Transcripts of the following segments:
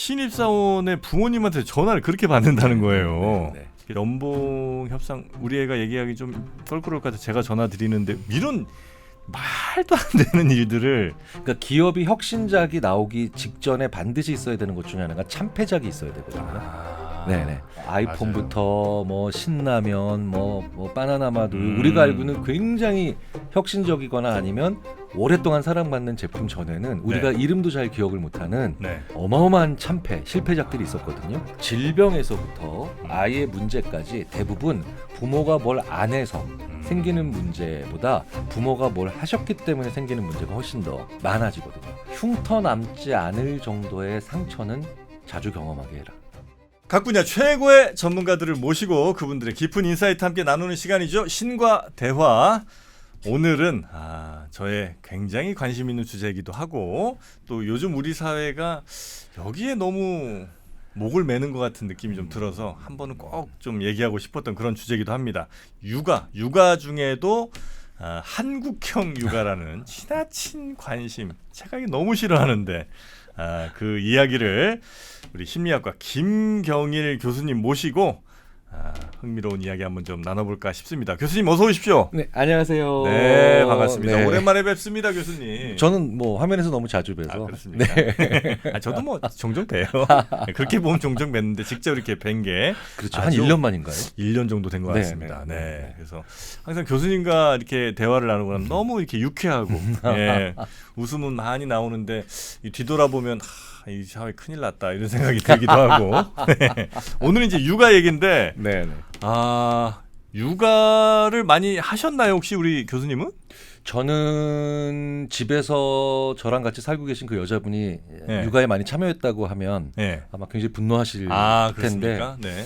신입사원의 부모님한테 전화를 그렇게 받는다는 거예요. 네. 연봉 협상 우리 애가 얘기하기 좀 껄끄러울 것 같아 제가 전화 드리는데 이런 말도 안 되는 일들을 그러니까 기업이 혁신작이 나오기 직전에 반드시 있어야 되는 것 중에 하나가 참패작이 있어야 되거든요. 네네. 아이폰부터 뭐 신라면, 뭐 바나나마두 우리가 알고는 굉장히 혁신적이거나 아니면 오랫동안 사랑받는 제품 전에는 우리가 이름도 잘 기억을 못하는 어마어마한 참패, 실패작들이 있었거든요. 질병에서부터 아이의 문제까지 대부분 부모가 뭘 안 해서 생기는 문제보다 부모가 뭘 하셨기 때문에 생기는 문제가 훨씬 더 많아지거든요. 흉터 남지 않을 정도의 상처는 자주 경험하게 해라. 각 분야 최고의 전문가들을 모시고 그분들의 깊은 인사이트 함께 나누는 시간이죠. 신과 대화. 오늘은 저의 굉장히 관심 있는 주제이기도 하고 또 요즘 우리 사회가 여기에 너무 목을 매는 것 같은 느낌이 좀 들어서 한 번은 꼭 좀 얘기하고 싶었던 그런 주제이기도 합니다. 육아 중에도 한국형 육아라는 지나친 관심, 제가 이게 너무 싫어하는데 그 이야기를 우리 심리학과 김경일 교수님 모시고 흥미로운 이야기 한번 좀 나눠볼까 싶습니다. 교수님 어서 오십시오. 네, 안녕하세요. 네, 반갑습니다. 네. 오랜만에 뵙습니다, 교수님. 저는 뭐 화면에서 너무 자주 뵈서. 그렇습니까? 네. 저도 뭐 종종 뵈요. 그렇게 보면 종종 뵙는데 직접 이렇게 뵌 게 그렇죠. 한 1년 만인가요? 1년 정도 된 것 같습니다. 네. 그래서 항상 교수님과 이렇게 대화를 나누고 나면 너무 이렇게 유쾌하고 예, 웃음은 많이 나오는데 뒤돌아보면 이 사회 큰일 났다 이런 생각이 들기도 하고 네. 오늘은 이제 육아 얘기인데 육아를 많이 하셨나요 혹시 우리 교수님은? 저는 집에서 저랑 같이 살고 계신 그 여자분이 육아에 많이 참여했다고 하면 아마 굉장히 분노하실 텐데 네.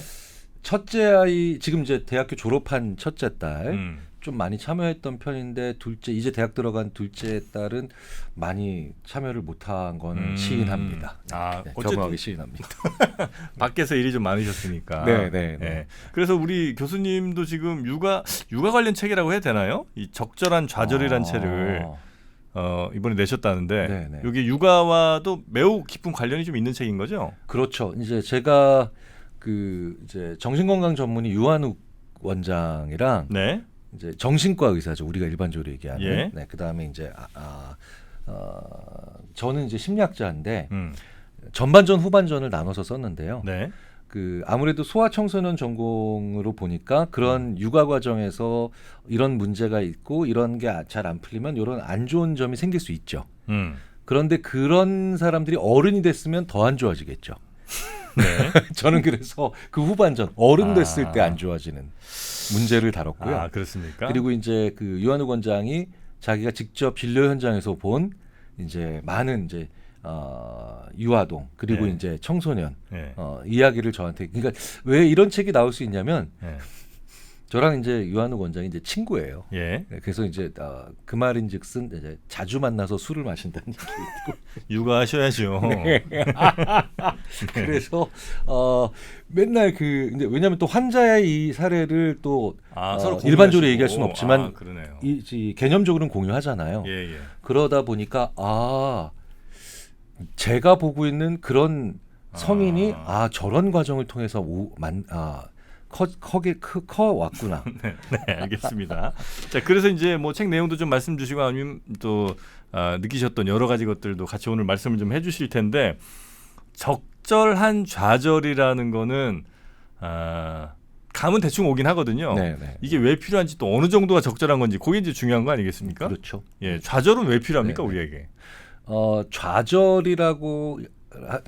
첫째 아이 지금 이제 대학교 졸업한 첫째 딸 좀 많이 참여했던 편인데 이제 대학 들어간 둘째 딸은 많이 참여를 못한 거는 시인합니다. 겸허하게 시인합니다. 밖에서 일이 좀 많으셨으니까. 네. 그래서 우리 교수님도 지금 육아 관련 책이라고 해야 되나요? 이 적절한 좌절이란 책을 이번에 내셨다는데 이게 육아와도 매우 깊은 관련이 좀 있는 책인 거죠? 그렇죠. 이제 제가 이제 정신건강 전문의 유한욱 원장이랑 이제 정신과 의사죠. 우리가 일반적으로 얘기하는. 네, 그다음에 이제 저는 이제 심리학자인데 전반전 후반전을 나눠서 썼는데요. 아무래도 소아청소년 전공으로 보니까 그런 육아 과정에서 이런 문제가 있고 이런 게 잘 안 풀리면 이런 안 좋은 점이 생길 수 있죠. 그런데 그런 사람들이 어른이 됐으면 더 안 좋아지겠죠. 저는 그래서 그 후반전 어른 됐을 때 안 좋아지는 문제를 다뤘고요. 그렇습니까? 그리고 이제 그 유한욱 원장이 자기가 직접 진료 현장에서 본 이제 많은 이제 유아동 그리고 이제 청소년 이야기를 저한테 그러니까 왜 이런 책이 나올 수 있냐면 저랑 이제 유한욱 원장이 이제 친구예요. 그래서 이제 그 말인즉슨 이제 자주 만나서 술을 마신다는 얘기. 육아하셔야죠. 그래서 맨날 근데 왜냐하면 또 환자의 이 사례를 또 서로 일반적으로 얘기할 수는 없지만 그러네요. 이 개념적으로는 공유하잖아요. 그러다 보니까 제가 보고 있는 그런 성인이 저런 과정을 통해서 커 왔구나. 네, 알겠습니다. 자, 그래서 이제 뭐 책 내용도 좀 말씀 주시고 아니면 또 느끼셨던 여러 가지 것들도 같이 오늘 말씀을 좀 해주실 텐데 적절한 좌절이라는 거는 감은 대충 오긴 하거든요. 이게 왜 필요한지 또 어느 정도가 적절한 건지 그게 이제 중요한 거 아니겠습니까? 그렇죠. 좌절은 왜 필요합니까 우리에게?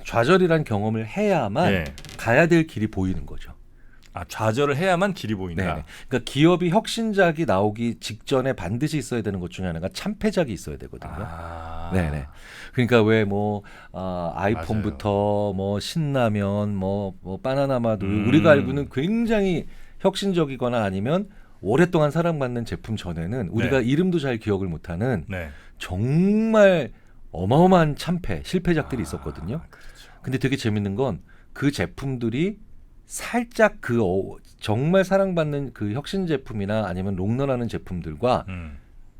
좌절이란 경험을 해야만 가야 될 길이 보이는 거죠. 좌절을 해야만 길이 보인다. 그러니까 기업이 혁신작이 나오기 직전에 반드시 있어야 되는 것 중에 하나가 참패작이 있어야 되거든요. 그러니까 왜 뭐 아이폰부터 뭐 신라면, 뭐 바나나마두 우리가 알고는 굉장히 혁신적이거나 아니면 오랫동안 사랑받는 제품 전에는 우리가 이름도 잘 기억을 못하는 정말 어마어마한 참패, 실패작들이 있었거든요. 근데 되게 재밌는 건 그 제품들이 살짝 정말 사랑받는 그 혁신 제품이나 아니면 롱런하는 제품들과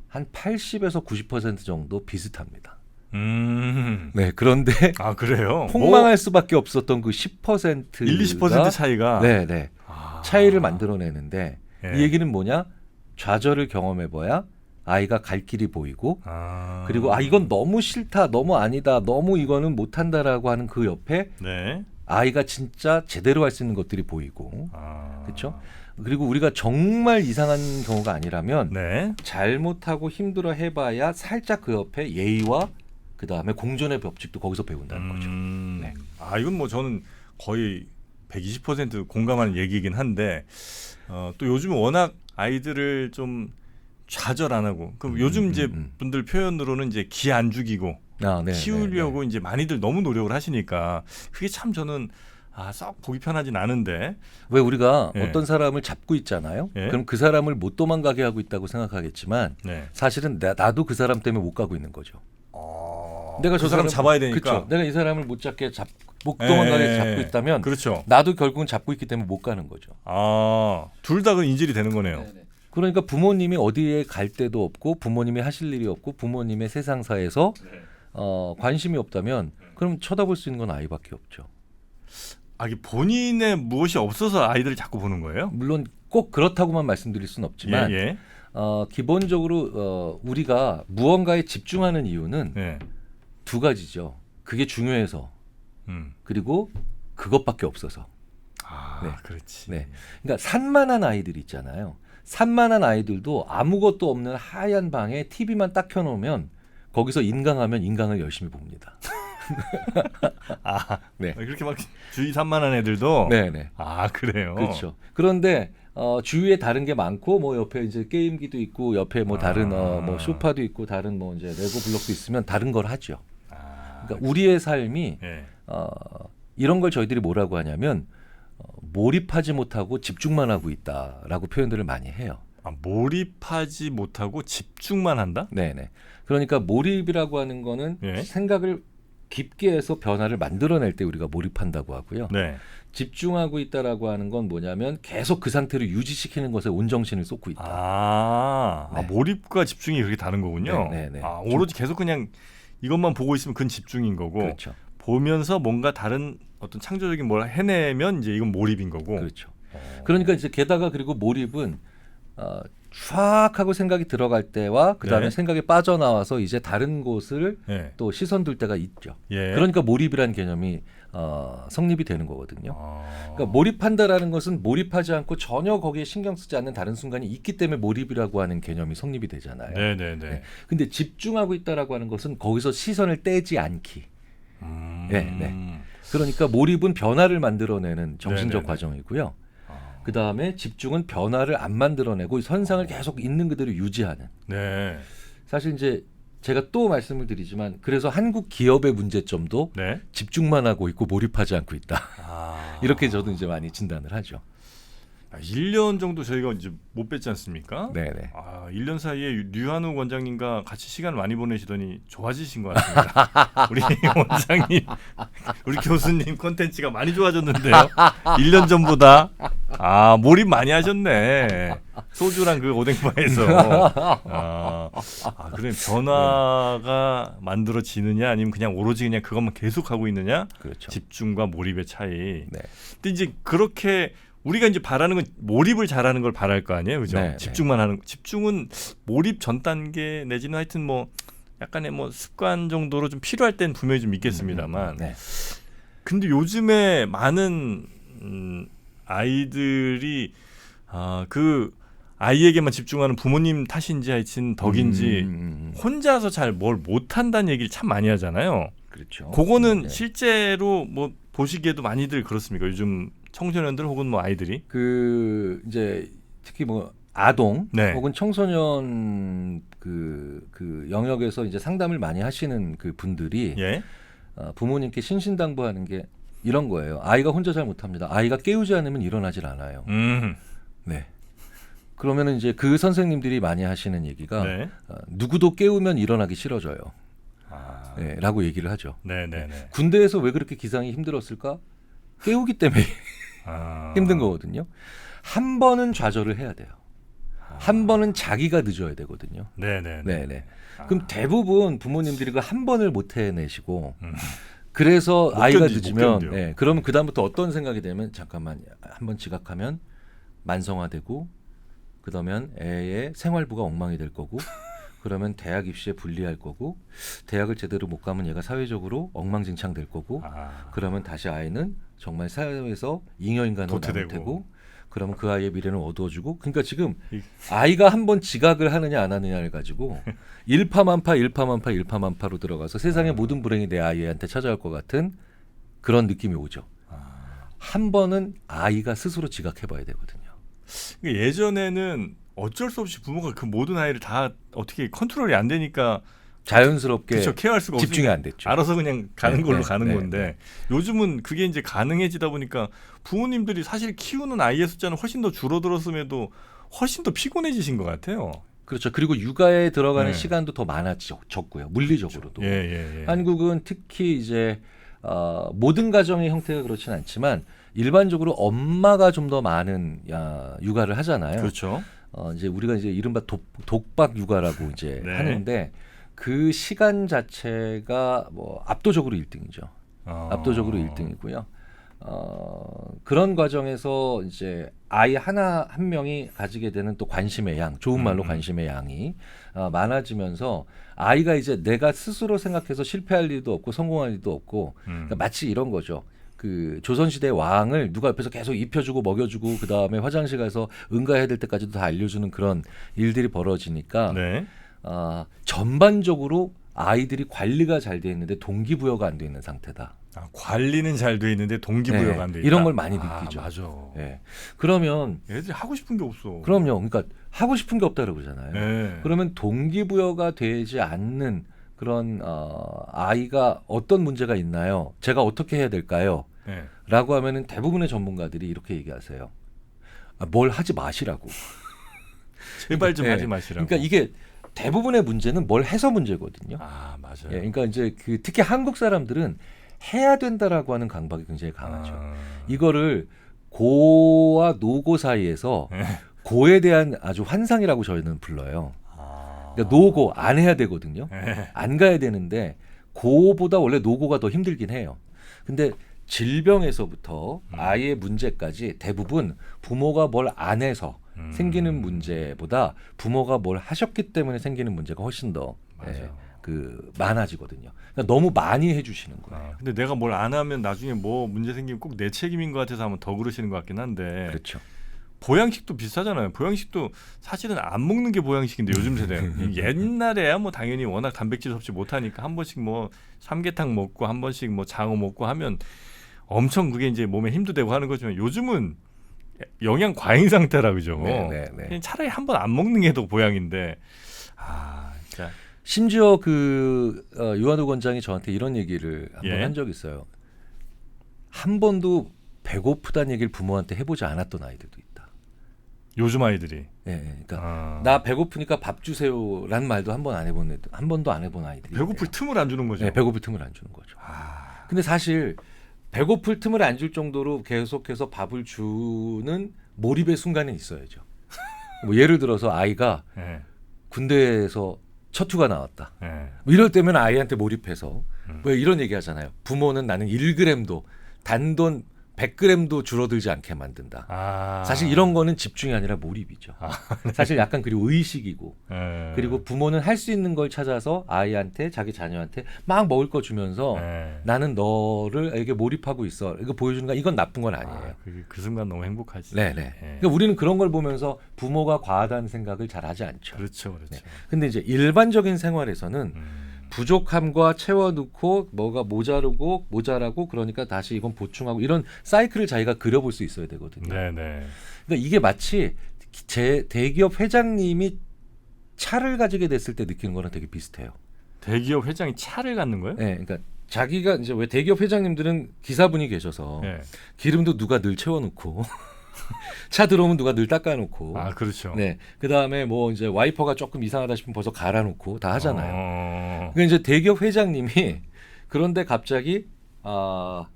한 80에서 90% 정도 비슷합니다. 네, 그런데 아 그래요? 폭망할 수밖에 없었던 그 10%가 1-20% 차이가. 네, 네. 아. 차이를 만들어내는데 예. 이 얘기는 뭐냐? 좌절을 경험해봐야 아이가 갈 길이 보이고 아. 그리고 이건 너무 싫다, 너무 아니다, 너무 이거는 못한다라고 하는 그 옆에 네. 아이가 진짜 제대로 할 수 있는 것들이 보이고 아. 그렇죠? 그리고 우리가 정말 이상한 경우가 아니라면 네. 잘못하고 힘들어 해봐야 살짝 그 옆에 예의와 그 다음에 공존의 법칙도 거기서 배운다는 거죠. 네. 아 이건 뭐 저는 거의 120% 공감하는 얘기이긴 한데 또 요즘 워낙 아이들을 좀 좌절 안 하고 그럼 요즘 이제 분들 표현으로는 이제 기 안 죽이고 네, 키우려고 이제 많이들 너무 노력을 하시니까 그게 참 저는 썩 보기 편하진 않은데 왜 우리가 예. 어떤 사람을 잡고 있잖아요. 예. 그럼 그 사람을 못 도망가게 하고 있다고 생각하겠지만 네. 사실은 나도 그 사람 때문에 못 가고 있는 거죠. 내가 저 사람 잡아야 되니까. 그렇죠. 내가 이 사람을 못 도망가게 잡고 있다면 그렇죠. 나도 결국은 잡고 있기 때문에 못 가는 거죠. 둘 다 그 인질이 되는 거네요. 그러니까 부모님이 어디에 갈 데도 없고 부모님이 하실 일이 없고 부모님의 세상사에서 관심이 없다면 그럼 쳐다볼 수 있는 건 아이밖에 없죠. 이게 본인의 무엇이 없어서 아이들을 자꾸 보는 거예요? 물론 꼭 그렇다고만 말씀드릴 수는 없지만 예. 기본적으로 우리가 무언가에 집중하는 이유는 예. 두 가지죠. 그게 중요해서 그리고 그것밖에 없어서. 네. 그렇지. 네. 그러니까 산만한 아이들 있잖아요. 산만한 아이들도 아무것도 없는 하얀 방에 TV만 딱 켜놓으면 거기서 인강하면 인강을 열심히 봅니다. 네. 그렇게 막 주의 산만한 애들도. 네네. 그래요. 그렇죠. 그런데 주위에 다른 게 많고 뭐 옆에 이제 게임기도 있고 옆에 뭐 다른 뭐 소파도 있고 다른 뭐 이제 레고 블록도 있으면 다른 걸 하죠. 그러니까 우리의 삶이 예. 이런 걸 저희들이 뭐라고 하냐면 몰입하지 못하고 집중만 하고 있다라고 표현들을 많이 해요. 몰입하지 못하고 집중만 한다? 네네. 그러니까 몰입이라고 하는 거는 예. 생각을 깊게 해서 변화를 만들어낼 때 우리가 몰입한다고 하고요. 네. 집중하고 있다라고 하는 건 뭐냐면 계속 그 상태를 유지시키는 것에 온 정신을 쏟고 있다. 네. 몰입과 집중이 그렇게 다른 거군요. 네네네. 오로지 계속 그냥 이것만 보고 있으면 그건 집중인 거고 그렇죠. 보면서 뭔가 다른 어떤 창조적인 뭘 해내면 이제 이건 몰입인 거고. 그렇죠. 그러니까 이제 게다가 그리고 몰입은 쫙 하고 생각이 들어갈 때와 그다음에 네. 생각이 빠져나와서 이제 다른 곳을 예. 또 시선 둘 때가 있죠. 예. 그러니까 몰입이라는 개념이 성립이 되는 거거든요. 아. 그러니까 몰입한다라는 것은 몰입하지 않고 전혀 거기에 신경 쓰지 않는 다른 순간이 있기 때문에 몰입이라고 하는 개념이 성립이 되잖아요. 네네네. 네. 근데 집중하고 있다라고 하는 것은 거기서 시선을 떼지 않기. 네. 그러니까 몰입은 변화를 만들어내는 정신적 네네네. 과정이고요. 그 다음에 집중은 변화를 안 만들어내고 선상을 계속 있는 그대로 유지하는. 네. 사실 이제 제가 또 말씀을 드리지만 그래서 한국 기업의 문제점도 네. 집중만 하고 있고 몰입하지 않고 있다. 아. 이렇게 저도 이제 많이 진단을 하죠. 1년 정도 저희가 이제 못 뵀지 않습니까? 네네. 1년 사이에 류한우 원장님과 같이 시간을 많이 보내시더니 좋아지신 것 같습니다. 우리 원장님, 우리 교수님 콘텐츠가 많이 좋아졌는데요. 1년 전보다. 몰입 많이 하셨네. 소주랑 그 오뎅바에서. 그래 변화가 만들어지느냐 아니면 그냥 오로지 그냥 그것만 계속하고 있느냐? 그렇죠. 집중과 몰입의 차이. 네. 근데 이제 그렇게 우리가 이제 바라는 건 몰입을 잘하는 걸 바랄 거 아니에요, 그죠? 네, 집중만 하는 집중은 몰입 전 단계 내지는 하여튼 뭐 약간의 뭐 습관 정도로 좀 필요할 땐 분명히 좀 있겠습니다만. 네. 근데 요즘에 많은 아이들이 그 아이에게만 집중하는 부모님 탓인지 하여튼 덕인지 혼자서 잘 뭘 못한다는 얘기를 참 많이 하잖아요. 그렇죠. 그거는 네. 실제로 뭐 보시기에도 많이들 그렇습니까? 요즘 청소년들 혹은 뭐 아이들이 그 이제 특히 뭐 아동 네. 혹은 청소년 그 영역에서 이제 상담을 많이 하시는 그 분들이 예. 부모님께 신신당부하는 게 이런 거예요. 아이가 혼자 잘 못합니다. 아이가 깨우지 않으면 일어나질 않아요. 네. 그러면은 이제 그 선생님들이 많이 하시는 얘기가 네. 누구도 깨우면 일어나기 싫어져요. 네, 라고 얘기를 하죠. 네네네. 군대에서 왜 그렇게 기상이 힘들었을까? 깨우기 때문에 힘든 거거든요. 한 번은 좌절을 해야 돼요. 한 번은 자기가 늦어야 되거든요. 네네. 네네. 그럼 대부분 부모님들이 그 한 번을 못 해내시고 음. 그래서 못 아이가 견디- 못 늦으면 견뎌. 네, 그러면 그 다음부터 어떤 생각이 되면 잠깐만 한 번 지각하면 만성화되고 그러면 애의 생활부가 엉망이 될 거고 그러면 대학 입시에 불리할 거고 대학을 제대로 못 가면 얘가 사회적으로 엉망진창 될 거고 그러면 다시 아이는 정말 사회에서 잉여인간으로 남을 도태되고. 테고 그러면 그 아이의 미래는 어두워지고 그러니까 지금 아이가 한 번 지각을 하느냐 안 하느냐를 가지고 일파만파로 들어가서 세상의 모든 불행이 내 아이한테 찾아올 것 같은 그런 느낌이 오죠. 한 번은 아이가 스스로 지각해봐야 되거든요. 그러니까 예전에는 어쩔 수 없이 부모가 그 모든 아이를 다 어떻게 컨트롤이 안 되니까 자연스럽게 그쵸, 케어할 수가 집중이 없으니까 안 됐죠. 알아서 그냥 가는 네, 걸로 네, 가는 네, 건데 요즘은 그게 이제 가능해지다 보니까 부모님들이 사실 키우는 아이의 숫자는 훨씬 더 줄어들었음에도 훨씬 더 피곤해지신 것 같아요. 그렇죠. 그리고 육아에 들어가는 네. 시간도 더 많아졌고요. 물리적으로도. 예. 한국은 특히 이제 모든 가정의 형태가 그렇진 않지만 일반적으로 엄마가 좀 더 많은 육아를 하잖아요. 그렇죠. 이제 우리가 이제 이른바 독박 육아라고 이제 네. 하는데 그 시간 자체가 뭐 압도적으로 1등이죠. 압도적으로 1등이고요. 그런 과정에서 이제 아이 한 명이 가지게 되는 또 관심의 양, 좋은 말로 관심의 양이 많아지면서 아이가 이제 내가 스스로 생각해서 실패할 일도 없고 성공할 일도 없고 그러니까 마치 이런 거죠. 그 조선시대 왕을 누가 옆에서 계속 입혀주고 먹여주고 그 다음에 화장실 가서 응가해야 될 때까지도 다 알려주는 그런 일들이 벌어지니까 네. 전반적으로 아이들이 관리가 잘 돼 있는데 동기부여가 안 돼 있는 상태다. 관리는 잘 돼 있는데 동기부여가 네, 안 돼 있다. 이런 걸 많이 느끼죠. 맞아. 네. 그러면 애들이 하고 싶은 게 없어. 그럼요. 그러니까 하고 싶은 게 없다고 그러잖아요. 네. 그러면 동기부여가 되지 않는 그런 아이가 어떤 문제가 있나요? 제가 어떻게 해야 될까요? 네. 라고 하면은 대부분의 전문가들이 이렇게 얘기하세요. 뭘 하지 마시라고. 제발 좀 네. 하지 마시라고. 그러니까 이게 대부분의 문제는 뭘 해서 문제거든요. 맞아요. 예, 그러니까 이제 그 특히 한국 사람들은 해야 된다라고 하는 강박이 굉장히 강하죠. 이거를 고와 노고 사이에서 고에 대한 아주 환상이라고 저희는 불러요. 그러니까 노고 안 해야 되거든요. 안 가야 되는데 고보다 원래 노고가 더 힘들긴 해요. 근데 질병에서부터 아이의 문제까지 대부분 부모가 뭘 안 해서 생기는 문제보다 부모가 뭘 하셨기 때문에 생기는 문제가 훨씬 더 많아지거든요. 그러니까 너무 많이 해주시는 거예요. 근데 내가 뭘 안 하면 나중에 뭐 문제 생기면 꼭 내 책임인 것 같아서 한번 더 그러시는 것 같긴 한데. 그렇죠. 보양식도 비슷하잖아요. 보양식도 사실은 안 먹는 게 보양식인데 요즘 세대는 옛날에야 뭐 당연히 워낙 단백질 섭취 못하니까 한 번씩 뭐 삼계탕 먹고 한 번씩 뭐 장어 먹고 하면 엄청 그게 이제 몸에 힘도 되고 하는 거지만 요즘은 영양 과잉 상태라 그죠. 그냥 차라리 한 번 안 먹는 게 더 보양인데 진짜. 심지어 그 유한호 권장이 저한테 이런 얘기를 한 번 한 적이 있어요. 한 번도 배고프다는 얘기를 부모한테 해보지 않았던 아이들도 있다. 요즘 아이들이. 그러니까 나 배고프니까 밥 주세요라는 말도 한 번도 안 해본 아이들이. 배고플 있대요. 틈을 안 주는 거죠. 네, 배고플 틈을 안 주는 거죠. 근데 사실 배고플 틈을 안 줄 정도로 계속해서 밥을 주는 몰입의 순간이 있어야죠. 뭐 예를 들어서 아이가 군대에서 첫 휴가 나왔다. 뭐 이럴 때면 아이한테 몰입해서 왜 이런 얘기 하잖아요. 부모는 나는 1g도 단돈 100g도 줄어들지 않게 만든다. 사실 이런 거는 집중이 아니라 몰입이죠. 사실 약간 그리고 의식이고 그리고 부모는 할 수 있는 걸 찾아서 아이한테 자기 자녀한테 막 먹을 거 주면서 나는 너를에게 몰입하고 있어. 이거 보여주는 거 이건 나쁜 건 아니에요. 그 순간 너무 행복하지. 네네. 그러니까 우리는 그런 걸 보면서 부모가 과하다는 생각을 잘 하지 않죠. 그렇죠. 네. 근데 이제 일반적인 생활에서는 부족함과 채워놓고 뭐가 모자라고 그러니까 다시 이건 보충하고 이런 사이클을 자기가 그려볼 수 있어야 되거든요. 네네. 그러니까 이게 마치 대기업 회장님이 차를 가지게 됐을 때 느끼는 거랑 되게 비슷해요. 대기업 회장이 차를 갖는 거예요? 네, 그러니까 자기가 이제 왜 대기업 회장님들은 기사분이 계셔서 기름도 누가 늘 채워놓고 차 들어오면 누가 늘 닦아놓고. 그렇죠. 네, 그 다음에 뭐 이제 와이퍼가 조금 이상하다 싶으면 벌써 갈아놓고 다 하잖아요. 그러니까 이제 대기업 회장님이 그런데 갑자기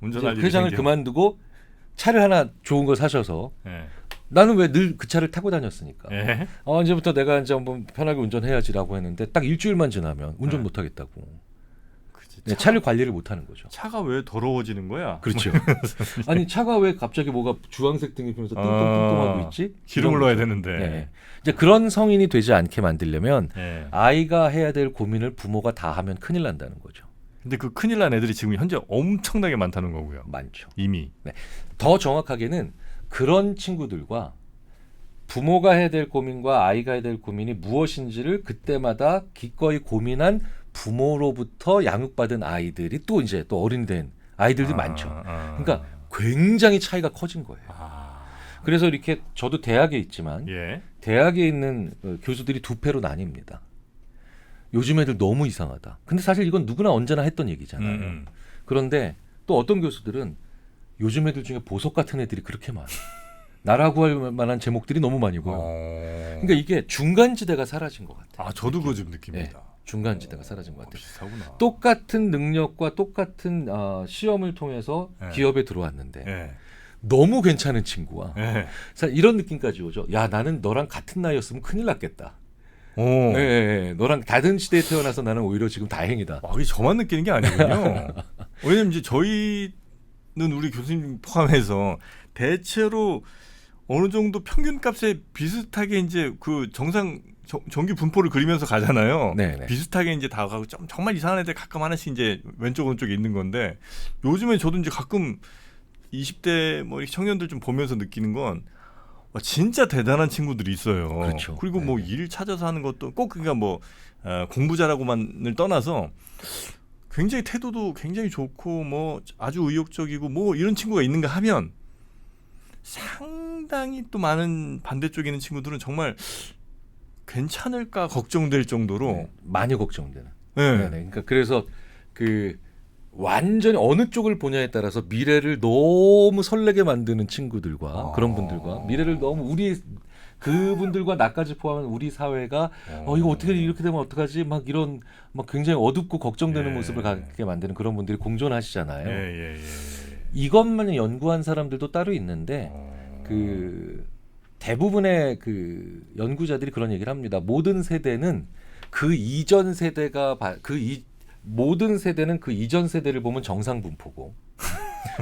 이제 회장을 그만두고 차를 하나 좋은 걸 사셔서 나는 왜 늘 그 차를 타고 다녔으니까. 예. 이제부터 내가 이제 한번 편하게 운전해야지라고 했는데 딱 일주일만 지나면 운전 네. 못하겠다고. 그치, 네, 차를 관리를 못하는 거죠. 차가 왜 더러워지는 거야? 그렇죠. 아니 차가 왜 갑자기 뭐가 주황색 등이 피면서 뚱뚱뚱뚱하고 있지? 기름을 이런 넣어야 거죠. 되는데. 네. 이제 그런 성인이 되지 않게 만들려면 예. 아이가 해야 될 고민을 부모가 다 하면 큰일 난다는 거죠. 근데 그 큰일 난 애들이 지금 현재 엄청나게 많다는 거고요. 많죠. 이미. 더 정확하게는 그런 친구들과 부모가 해야 될 고민과 아이가 해야 될 고민이 무엇인지를 그때마다 기꺼이 고민한 부모로부터 양육받은 아이들이 또 이제 또 어른이 된 아이들이 많죠. 그러니까 굉장히 차이가 커진 거예요. 그래서 이렇게 저도 대학에 있지만 예. 대학에 있는 교수들이 두 패로 나뉩니다. 요즘 애들 너무 이상하다. 근데 사실 이건 누구나 언제나 했던 얘기잖아요. 그런데 또 어떤 교수들은 요즘 애들 중에 보석 같은 애들이 그렇게 많아. 나라고 할 만한 제목들이 너무 많이 보여. 그러니까 이게 중간지대가 사라진 것 같아요. 저도 그거 좀 느낍니다. 중간지대가 사라진 것 같아요. 비슷하구나. 똑같은 능력과 똑같은 시험을 통해서 네. 기업에 들어왔는데 예. 너무 괜찮은 친구와 예. 이런 느낌까지 오죠. 야 나는 너랑 같은 나이였으면 큰일 났겠다. 오. 너랑 다른 시대에 태어나서 나는 오히려 지금 다행이다. 이게 저만 느끼는 게 아니군요. 왜냐면 이제 저희는 우리 교수님 포함해서 대체로 어느 정도 평균값에 비슷하게 이제 그 정규 분포를 그리면서 가잖아요. 네네. 비슷하게 이제 다 가고 정말 이상한 애들 가끔 하나씩 이제 왼쪽 오른쪽에 있는 건데 요즘에 저도 이제 가끔 20대 뭐 청년들 좀 보면서 느끼는 건 와, 진짜 대단한 친구들이 있어요. 그렇죠. 그리고 뭐 일 찾아서 하는 것도 꼭 그러니까 뭐 공부 잘하고만을 떠나서 굉장히 태도도 굉장히 좋고 뭐 아주 의욕적이고 뭐 이런 친구가 있는가 하면 상당히 또 많은 반대쪽에 있는 친구들은 정말 괜찮을까 걱정될 정도로 많이 걱정되는. 네. 네네. 그러니까 그래서 그 완전히 어느 쪽을 보냐에 따라서 미래를 너무 설레게 만드는 친구들과 그런 분들과 미래를 너무 그분들과 나까지 포함한 우리 사회가 이거 어떻게 이렇게 되면 어떡하지 막 이런 막 굉장히 어둡고 걱정되는 예. 모습을 갖게 만드는 그런 분들이 공존하시잖아요. 예. 이것만 연구한 사람들도 따로 있는데 그 대부분의 그 연구자들이 그런 얘기를 합니다. 모든 세대는 그 이전 세대가 모든 세대는 그 이전 세대를 보면 정상 분포고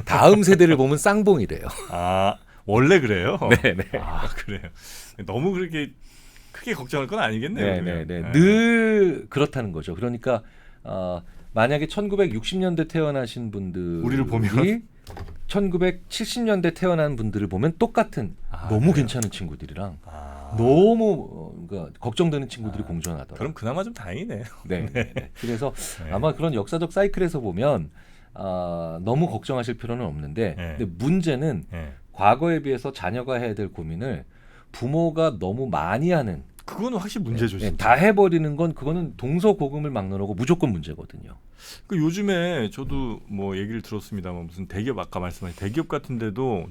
다음 세대를 보면 쌍봉이래요. 원래 그래요? 네네. 그래요. 너무 그렇게 크게 걱정할 건 아니겠네요. 네네네. 늘 그렇다는 거죠. 그러니까 만약에 1960년대 태어나신 분들이 우리를 보면 1970년대 태어난 분들을 보면 똑같은 너무 그래요? 괜찮은 친구들이랑 너무 그러니까 걱정되는 친구들이 공존하더라고요. 그럼 그나마 좀 다행이네요. 네. 그래서 네. 아마 그런 역사적 사이클에서 보면 너무 걱정하실 필요는 없는데 네. 근데 문제는 네. 과거에 비해서 자녀가 해야 될 고민을 부모가 너무 많이 하는 그거는 확실히 문제죠. 네, 진짜. 다 해버리는 건 그거는 동서고금을 막론하고 무조건 문제거든요. 그 요즘에 저도 뭐 얘기를 들었습니다만 무슨 대기업 아까 말씀하신 대기업 같은데도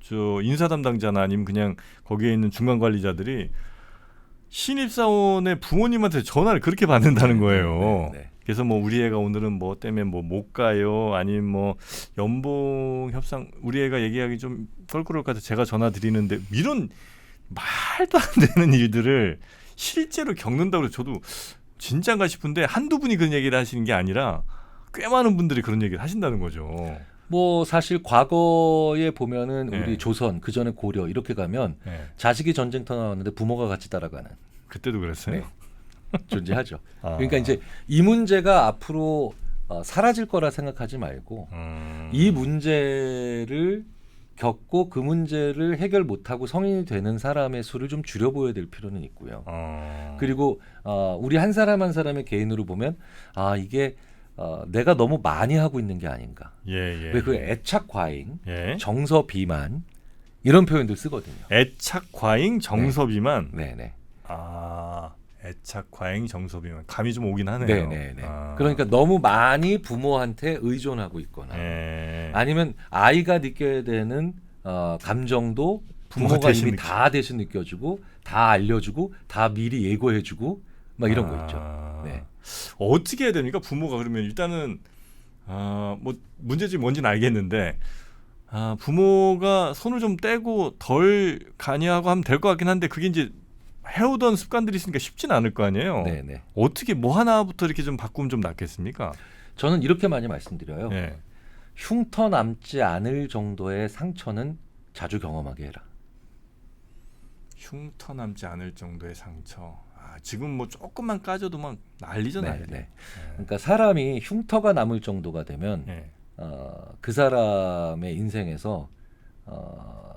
저 인사 담당자나 아니면 그냥 거기에 있는 중간 관리자들이 신입사원의 부모님한테 전화를 그렇게 받는다는 거예요. 네. 그래서 뭐 우리 애가 오늘은 뭐 때문에 뭐 못 가요. 아니면 뭐 연봉 협상 우리 애가 얘기하기 좀 껄끄러울 것 같아 제가 전화 드리는데 이런 말도 안 되는 일들을 실제로 겪는다고 해서 저도 진짠가 싶은데 한두 분이 그런 얘기를 하시는 게 아니라 꽤 많은 분들이 그런 얘기를 하신다는 거죠. 뭐 사실 과거에 보면은 네. 우리 조선 그 전에 고려 이렇게 가면 네. 자식이 전쟁터 나왔는데 부모가 같이 따라가는 그때도 그랬어요. 네. 존재하죠. 아. 그러니까 이제 이 문제가 앞으로 사라질 거라 생각하지 말고 이 문제를 겪고 그 문제를 해결 못하고 성인이 되는 사람의 수를 좀 줄여보여야 될 필요는 있고요. 그리고 우리 한 사람 한 사람의 개인으로 보면 이게 내가 너무 많이 하고 있는 게 아닌가. 예. 왜 그 애착 과잉, 예. 정서 비만 이런 표현들 쓰거든요. 애착 과잉 정서 비만. 네네. 애착 과잉 정서 비만. 감이 좀 오긴 하네요. 네네네. 그러니까 너무 많이 부모한테 의존하고 있거나 아니면 아이가 느껴야 되는 감정도 부모가 대신 이미 다 대신 느껴주고 다 알려주고 다 미리 예고해주고 막 이런 거 있죠. 네. 어떻게 해야 됩니까? 부모가 그러면 일단은 뭐 문제점이 뭔지는 알겠는데 부모가 손을 좀 떼고 덜 관여하고 하면 될 것 같긴 한데 그게 이제 해오던 습관들이 있으니까 쉽진 않을 거 아니에요. 네네. 어떻게 뭐 하나부터 이렇게 좀 바꾸면 좀 낫겠습니까? 저는 이렇게 많이 말씀드려요. 네. 흉터 남지 않을 정도의 상처는 자주 경험하게 해라. 흉터 남지 않을 정도의 상처. 지금 뭐 조금만 까져도 막 난리죠, 난리. 네. 그러니까 사람이 흉터가 남을 정도가 되면 네. 그 사람의 인생에서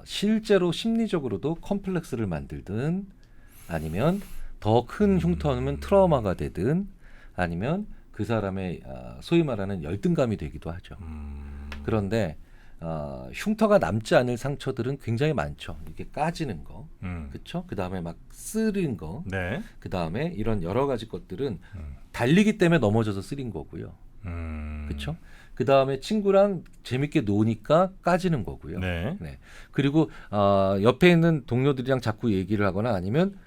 실제로 심리적으로도 컴플렉스를 만들든 아니면 더 큰 흉터는 트라우마가 되든 아니면 그 사람의 소위 말하는 열등감이 되기도 하죠. 그런데 흉터가 남지 않을 상처들은 굉장히 많죠. 이게 까지는 거, 그렇죠? 그 다음에 막 쓰린 거, 네. 그 다음에 이런 여러 가지 것들은 달리기 때문에 넘어져서 쓰린 거고요. 그렇죠? 그 다음에 친구랑 재밌게 노니까 까지는 거고요. 네. 그리고 옆에 있는 동료들이랑 자꾸 얘기를 하거나 아니면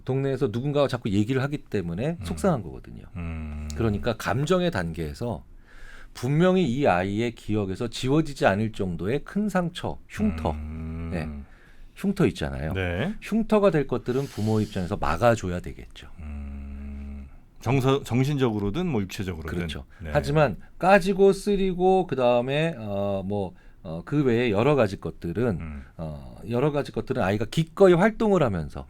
동네에서 누군가가 자꾸 얘기를 하기 때문에 속상한 거거든요. 그러니까 감정의 단계에서 분명히 이 아이의 기억에서 지워지지 않을 정도의 큰 상처, 흉터, 네. 흉터 있잖아요. 네. 흉터가 될 것들은 부모 입장에서 막아줘야 되겠죠. 정신적으로든 뭐 육체적으로든. 그렇죠. 네. 하지만 까지고 쓰리고 그 다음에 그 외에 여러 가지 것들은 아이가 기꺼이 활동을 하면서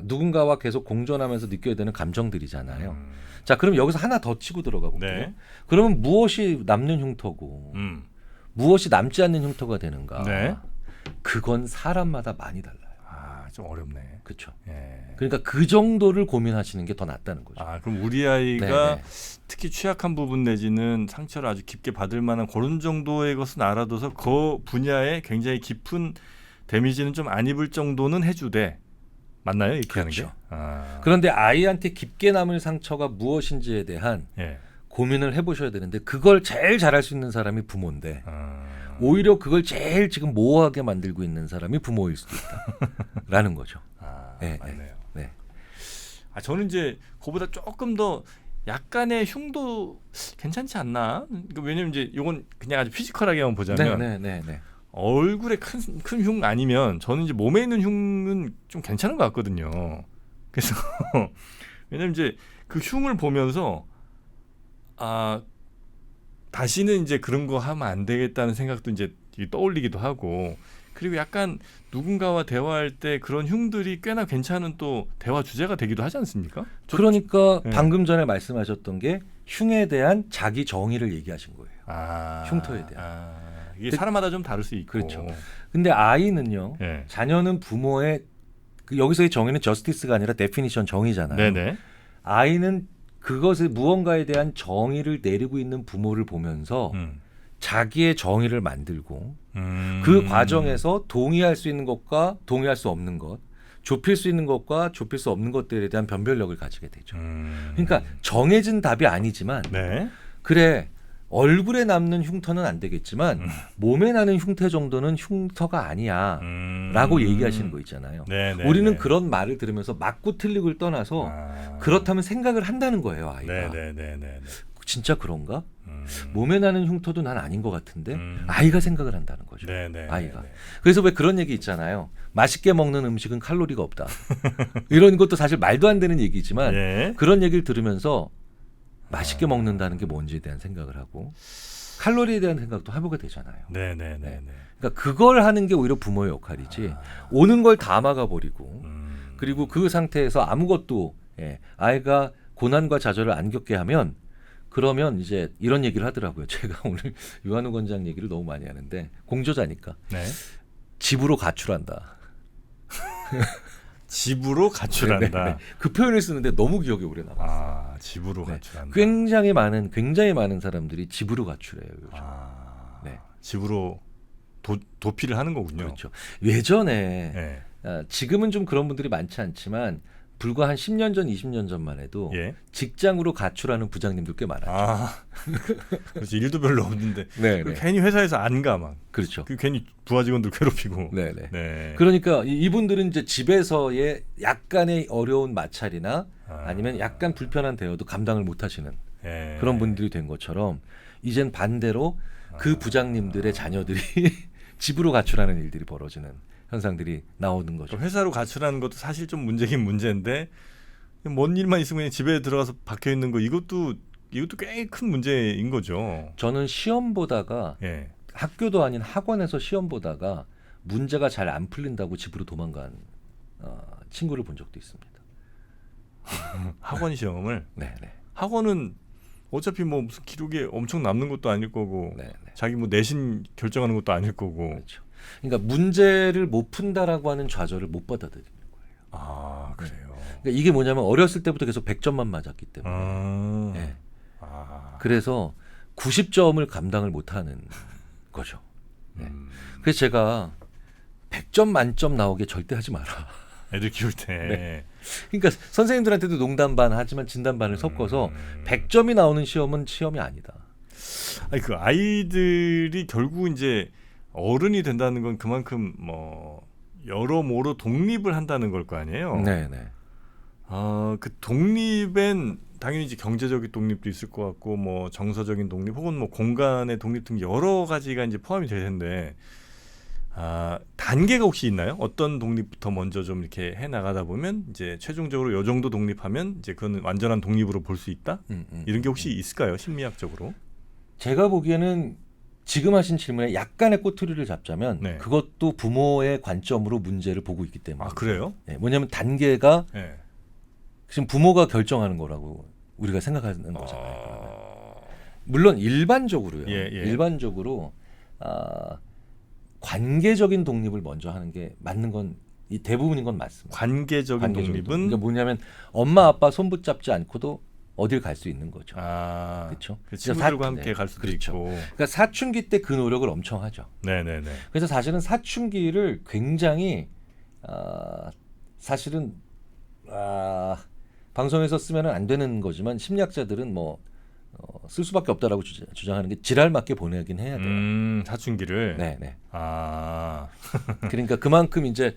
누군가와 계속 공존하면서 느껴야 되는 감정들이잖아요. 자, 그럼 여기서 하나 더 치고 들어가 볼게요. 네. 그러면 무엇이 남는 흉터고 무엇이 남지 않는 흉터가 되는가? 네. 그건 사람마다 많이 달라요. 좀 어렵네. 그렇죠. 예. 그러니까 그 정도를 고민하시는 게 더 낫다는 거죠. 그럼 우리 아이가 네네. 특히 취약한 부분 내지는 상처를 아주 깊게 받을 만한 그런 정도의 것은 알아둬서 그 분야에 굉장히 깊은 데미지는 좀 안 입을 정도는 해주되 맞나요? 이렇게 그렇죠. 하는 게? 그런데 아이한테 깊게 남을 상처가 무엇인지에 대한 예. 고민을 해보셔야 되는데 그걸 제일 잘할 수 있는 사람이 부모인데 오히려 그걸 제일 지금 모호하게 만들고 있는 사람이 부모일 수도 있다라는 거죠. 네, 맞네요. 네. 저는 이제 그보다 조금 더 약간의 흉도 괜찮지 않나? 왜냐면 이제 이건 그냥 아주 피지컬하게 한번 보자면 네. 얼굴에 큰 흉 아니면 저는 이제 몸에 있는 흉은 좀 괜찮은 것 같거든요. 그래서 왜냐면 이제 그 흉을 보면서 다시는 이제 그런 거 하면 안 되겠다는 생각도 이제 떠올리기도 하고 그리고 약간 누군가와 대화할 때 그런 흉들이 꽤나 괜찮은 또 대화 주제가 되기도 하지 않습니까? 그러니까 네. 방금 전에 말씀하셨던 게 흉에 대한 자기 정의를 얘기하신 거예요. 흉터에 대한. 이게 사람마다 좀 다를 수 있고. 그렇죠. 근데 아이는요. 네. 자녀는 부모의 여기서의 정의는 저스티스가 아니라 데피니션 정의잖아요. 네네. 아이는 그것을 무언가에 대한 정의를 내리고 있는 부모를 보면서 자기의 정의를 만들고 그 과정에서 동의할 수 있는 것과 동의할 수 없는 것, 좁힐 수 있는 것과 좁힐 수 없는 것들에 대한 변별력을 가지게 되죠. 그러니까 정해진 답이 아니지만 네. 그래 얼굴에 남는 흉터는 안 되겠지만 몸에 나는 흉터 정도는 흉터가 아니야 라고 얘기하시는 거 있잖아요. 네네. 우리는 그런 말을 들으면서 맞고 틀리고를 떠나서 그렇다면 생각을 한다는 거예요. 아이가. 네네네. 진짜 그런가? 몸에 나는 흉터도 난 아닌 것 같은데 아이가 생각을 한다는 거죠. 네네. 아이가. 그래서 왜 그런 얘기 있잖아요. 맛있게 먹는 음식은 칼로리가 없다. 이런 것도 사실 말도 안 되는 얘기지만 예. 그런 얘기를 들으면서 맛있게 먹는다는 게 뭔지에 대한 생각을 하고 칼로리에 대한 생각도 해보게 되잖아요. 네네네. 그러니까 그걸 하는 게 오히려 부모의 역할이지 오는 걸 다 막아버리고 그리고 그 상태에서 아무것도 아이가 고난과 좌절을 안 겪게 하면 그러면 이제 이런 얘기를 하더라고요. 제가 오늘 유한우 권장 얘기를 너무 많이 하는데 공조자니까 네. 집으로 가출한다. 집으로 가출한다. 네네. 그 표현을 쓰는데 너무 기억에 오래 남았어요. 집으로 가출한다. 굉장히 많은 사람들이 집으로 가출해요. 요즘. 네. 집으로 도피를 하는 거군요. 그렇죠. 예전에 네. 지금은 좀 그런 분들이 많지 않지만 불과 한 10년 전, 20년 전만 해도 예. 직장으로 가출하는 부장님들 꽤 많았죠. 그렇지. 일도 별로 없는데 네, 괜히 회사에서 안 가 막. 그렇죠. 괜히 부하 직원들 괴롭히고. 네네. 네. 그러니까 이분들은 이제 집에서의 약간의 어려운 마찰이나 아니면 약간 불편한 대화도 감당을 못 하시는 예. 그런 분들이 된 것처럼 이젠 반대로 그 부장님들의 자녀들이 집으로 가출하는 일들이 벌어지는 현상들이 나오는 거죠. 회사로 가출하는 것도 사실 좀 문제긴 문제인데 뭔 일만 있으면 그냥 집에 들어가서 박혀 있는 거 이것도 꽤 큰 문제인 거죠. 저는 시험 보다가 예. 학교도 아닌 학원에서 시험 보다가 문제가 잘 안 풀린다고 집으로 도망간 친구를 본 적도 있습니다. 학원 시험을 네, 네. 학원은 어차피 뭐 무슨 기록에 엄청 남는 것도 아닐 거고 네, 네. 자기 뭐 내신 결정하는 것도 아닐 거고. 그렇죠. 그러니까 문제를 못 푼다라고 하는 좌절을 못 받아들이는 거예요. 아 그래요. 그러니까 이게 뭐냐면 어렸을 때부터 계속 100점만 맞았기 때문에. 아, 네. 아. 그래서 90점을 감당을 못하는 거죠. 네. 그래서 제가 100점 만점 나오게 절대 하지 마라. 애들 키울 때. 네. 그러니까 선생님들한테도 농담 반 하지만 진담 반을 섞어서 100점이 나오는 시험은 시험이 아니다. 아니 그 아이들이 결국 이제 어른이 된다는 건 그만큼 뭐 여러모로 독립을 한다는 걸 거 아니에요. 네, 네. 그 독립엔 당연히 이제 경제적인 독립도 있을 것 같고 뭐 정서적인 독립 혹은 뭐 공간의 독립 등 여러 가지가 이제 포함이 될 텐데 단계가 혹시 있나요? 어떤 독립부터 먼저 좀 이렇게 해 나가다 보면 이제 최종적으로 요 정도 독립하면 이제 그건 완전한 독립으로 볼 수 있다? 이런 게 혹시 있을까요? 심리학적으로? 제가 보기에는 지금 하신 질문에 약간의 꼬투리를 잡자면 네. 그것도 부모의 관점으로 문제를 보고 있기 때문에. 아 그래요? 네, 뭐냐면 단계가 네. 지금 부모가 결정하는 거라고 우리가 생각하는 거잖아요. 그러면. 물론 일반적으로요. 예, 예. 일반적으로 관계적인 독립을 먼저 하는 게 맞는 건 이 대부분인 건 맞습니다. 관계적인 독립은 그러니까 뭐냐면 엄마 아빠 손 붙잡지 않고도 어딜 갈 수 있는 거죠. 그렇죠. 그 친구들과 함께 네. 갈 수도 그렇죠. 있고. 그러니까 사춘기 때 그 노력을 엄청 하죠. 네네네. 그래서 사실은 사춘기를 굉장히 사실은 방송에서 쓰면은 안 되는 거지만 심리학자들은 뭐 쓸 수밖에 없다라고 주장하는 게 지랄 맞게 보내긴 해야 돼요. 사춘기를. 네. 그러니까 그만큼 이제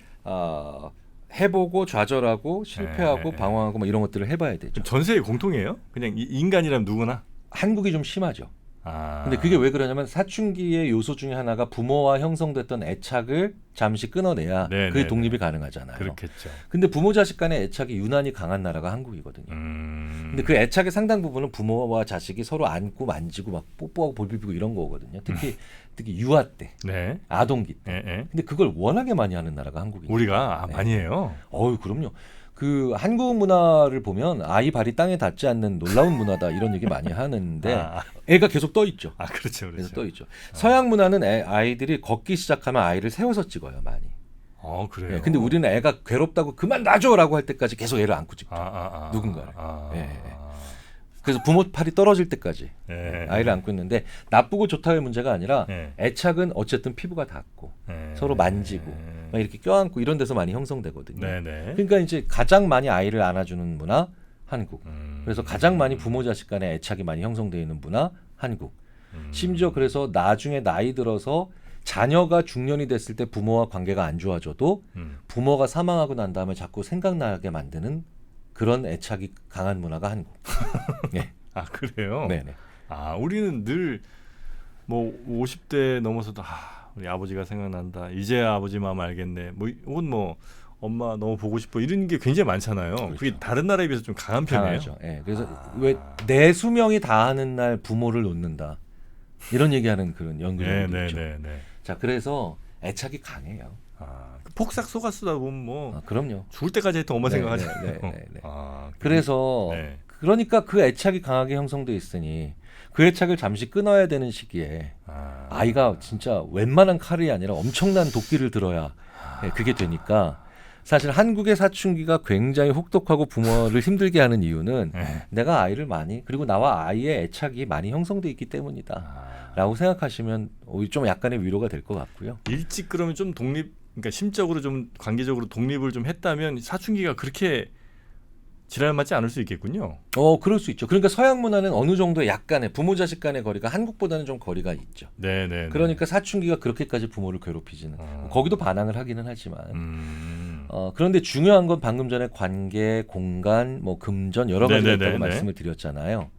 해보고 좌절하고 실패하고 방황하고 뭐 이런 것들을 해봐야 되죠. 전 세계 공통이에요? 그냥 인간이라면 누구나? 한국이 좀 심하죠. 근데 그게 왜 그러냐면 사춘기의 요소 중에 하나가 부모와 형성됐던 애착을 잠시 끊어내야 그게 독립이 가능하잖아요. 그렇겠죠. 근데 부모 자식 간의 애착이 유난히 강한 나라가 한국이거든요. 근데 그 애착의 상당 부분은 부모와 자식이 서로 안고 만지고 막 뽀뽀하고 볼 비비고 이런 거거든요. 특히 유아 때, 네. 아동기 때. 근데 그걸 워낙에 많이 하는 나라가 한국이에요. 우리가 많이 해요. 그럼요. 그 한국 문화를 보면 아이 발이 땅에 닿지 않는 놀라운 문화다 이런 얘기 많이 하는데 애가 계속 떠 있죠. 그렇죠. 계속 떠 있죠. 서양 문화는 아이들이 걷기 시작하면 아이를 세워서 찍어요, 많이. 그래요. 네, 근데 우리는 애가 괴롭다고 그만 놔줘라고 할 때까지 계속 애를 안고 찍죠. 누군가를. 그래서 부모 팔이 떨어질 때까지 아이를 안고 있는데 나쁘고 좋다의 문제가 아니라 애착은 어쨌든 피부가 닿고 서로 만지고 막 이렇게 껴안고 이런 데서 많이 형성되거든요. 그러니까 이제 가장 많이 아이를 안아주는 문화 한국. 그래서 가장 많이 부모 자식 간의 애착이 많이 형성되어 있는 문화 한국. 심지어 그래서 나중에 나이 들어서 자녀가 중년이 됐을 때 부모와 관계가 안 좋아져도 부모가 사망하고 난 다음에 자꾸 생각나게 만드는 그런 애착이 강한 문화가 한국. 네. 그래요? 네네. 우리는 늘 뭐 50대 넘어서도 우리 아버지가 생각난다. 이제 아버지 마음 알겠네. 혹은 뭐 엄마 너무 보고 싶어 이런 게 굉장히 많잖아요. 그렇죠. 그게 다른 나라에 비해서 좀 강한 편이에요. 강하죠. 네. 그래서 왜 내 수명이 다하는 날 부모를 놓는다 이런 얘기하는 그런 연구들도 있죠. 자, 그래서 애착이 강해요. 폭삭 속았수다 보면 뭐 그럼요. 죽을 때까지 했던 엄마 생각하지. 그래서 그러니까 그 애착이 강하게 형성돼 있으니 그 애착을 잠시 끊어야 되는 시기에 아이가 진짜 웬만한 칼이 아니라 엄청난 도끼를 들어야 그게 되니까 사실 한국의 사춘기가 굉장히 혹독하고 부모를 힘들게 하는 이유는 내가 아이를 많이 그리고 나와 아이의 애착이 많이 형성돼 있기 때문이다 라고 생각하시면 좀 약간의 위로가 될 것 같고요. 일찍 그러면 좀 그러니까 심적으로 좀 관계적으로 독립을 좀 했다면 사춘기가 그렇게 지랄 맞지 않을 수 있겠군요. 그럴 수 있죠. 그러니까 서양 문화는 어느 정도 약간의 부모 자식 간의 거리가 한국보다는 좀 거리가 있죠. 그러니까 사춘기가 그렇게까지 부모를 괴롭히지는 거기도 반항을 하기는 하지만 그런데 중요한 건 방금 전에 관계, 공간, 뭐 금전 여러 가지가 있다고 말씀을 드렸잖아요.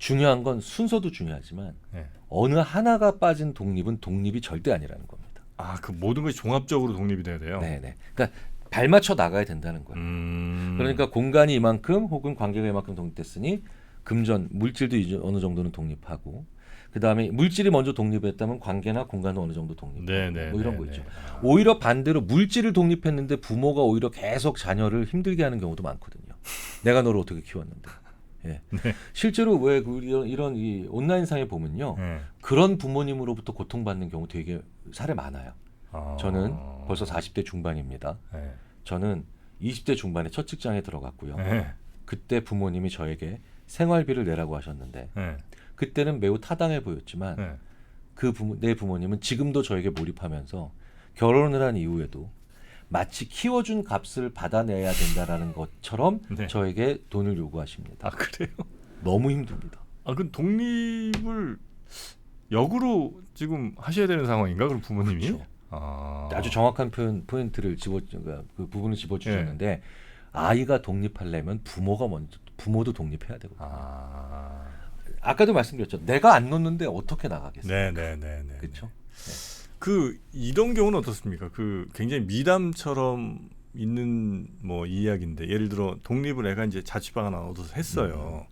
중요한 건 순서도 중요하지만 네. 어느 하나가 빠진 독립은 독립이 절대 아니라는 겁니다. 아, 그 모든 것이 종합적으로 독립이 돼야 돼요. 네네. 그러니까 발맞춰 나가야 된다는 거예요. 그러니까 공간이 이만큼 혹은 관계가 이만큼 독립됐으니 금전, 물질도 이제 어느 정도는 독립하고 그 다음에 물질이 먼저 독립했다면 관계나 공간도 어느 정도 독립하고 네네, 뭐 이런 네, 거 있죠. 네. 오히려 반대로 물질을 독립했는데 부모가 오히려 계속 자녀를 힘들게 하는 경우도 많거든요. 내가 너를 어떻게 키웠는데. 예. 네. 실제로 왜 이런 이 온라인상에 보면요. 네. 그런 부모님으로부터 고통받는 경우 되게 사례 많아요. 아. 저는 벌써 40대 중반입니다. 네. 저는 20대 중반에 첫 직장에 들어갔고요. 네. 그때 부모님이 저에게 생활비를 내라고 하셨는데 네. 그때는 매우 타당해 보였지만 네. 내 부모님은 지금도 저에게 몰입하면서 결혼을 한 이후에도 마치 키워준 값을 받아내야 된다라는 것처럼 네. 저에게 돈을 요구하십니다. 아, 그래요? 너무 힘듭니다. 아, 그 독립을 역으로 지금 하셔야 되는 상황인가? 그럼 부모님이? 그렇죠. 아. 아주 정확한 포인트를 그 부분을 집어주셨는데 아이가 독립하려면 부모도 독립해야 되거든요. 아. 아까도 말씀드렸죠. 내가 안 놓는데 어떻게 나가겠어요? 네네네네. 그렇죠. 그 이런 경우는 어떻습니까? 그 굉장히 미담처럼 있는 뭐 이야기인데 예를 들어 독립을 애가 이제 자취방 하나 얻어서 했어요.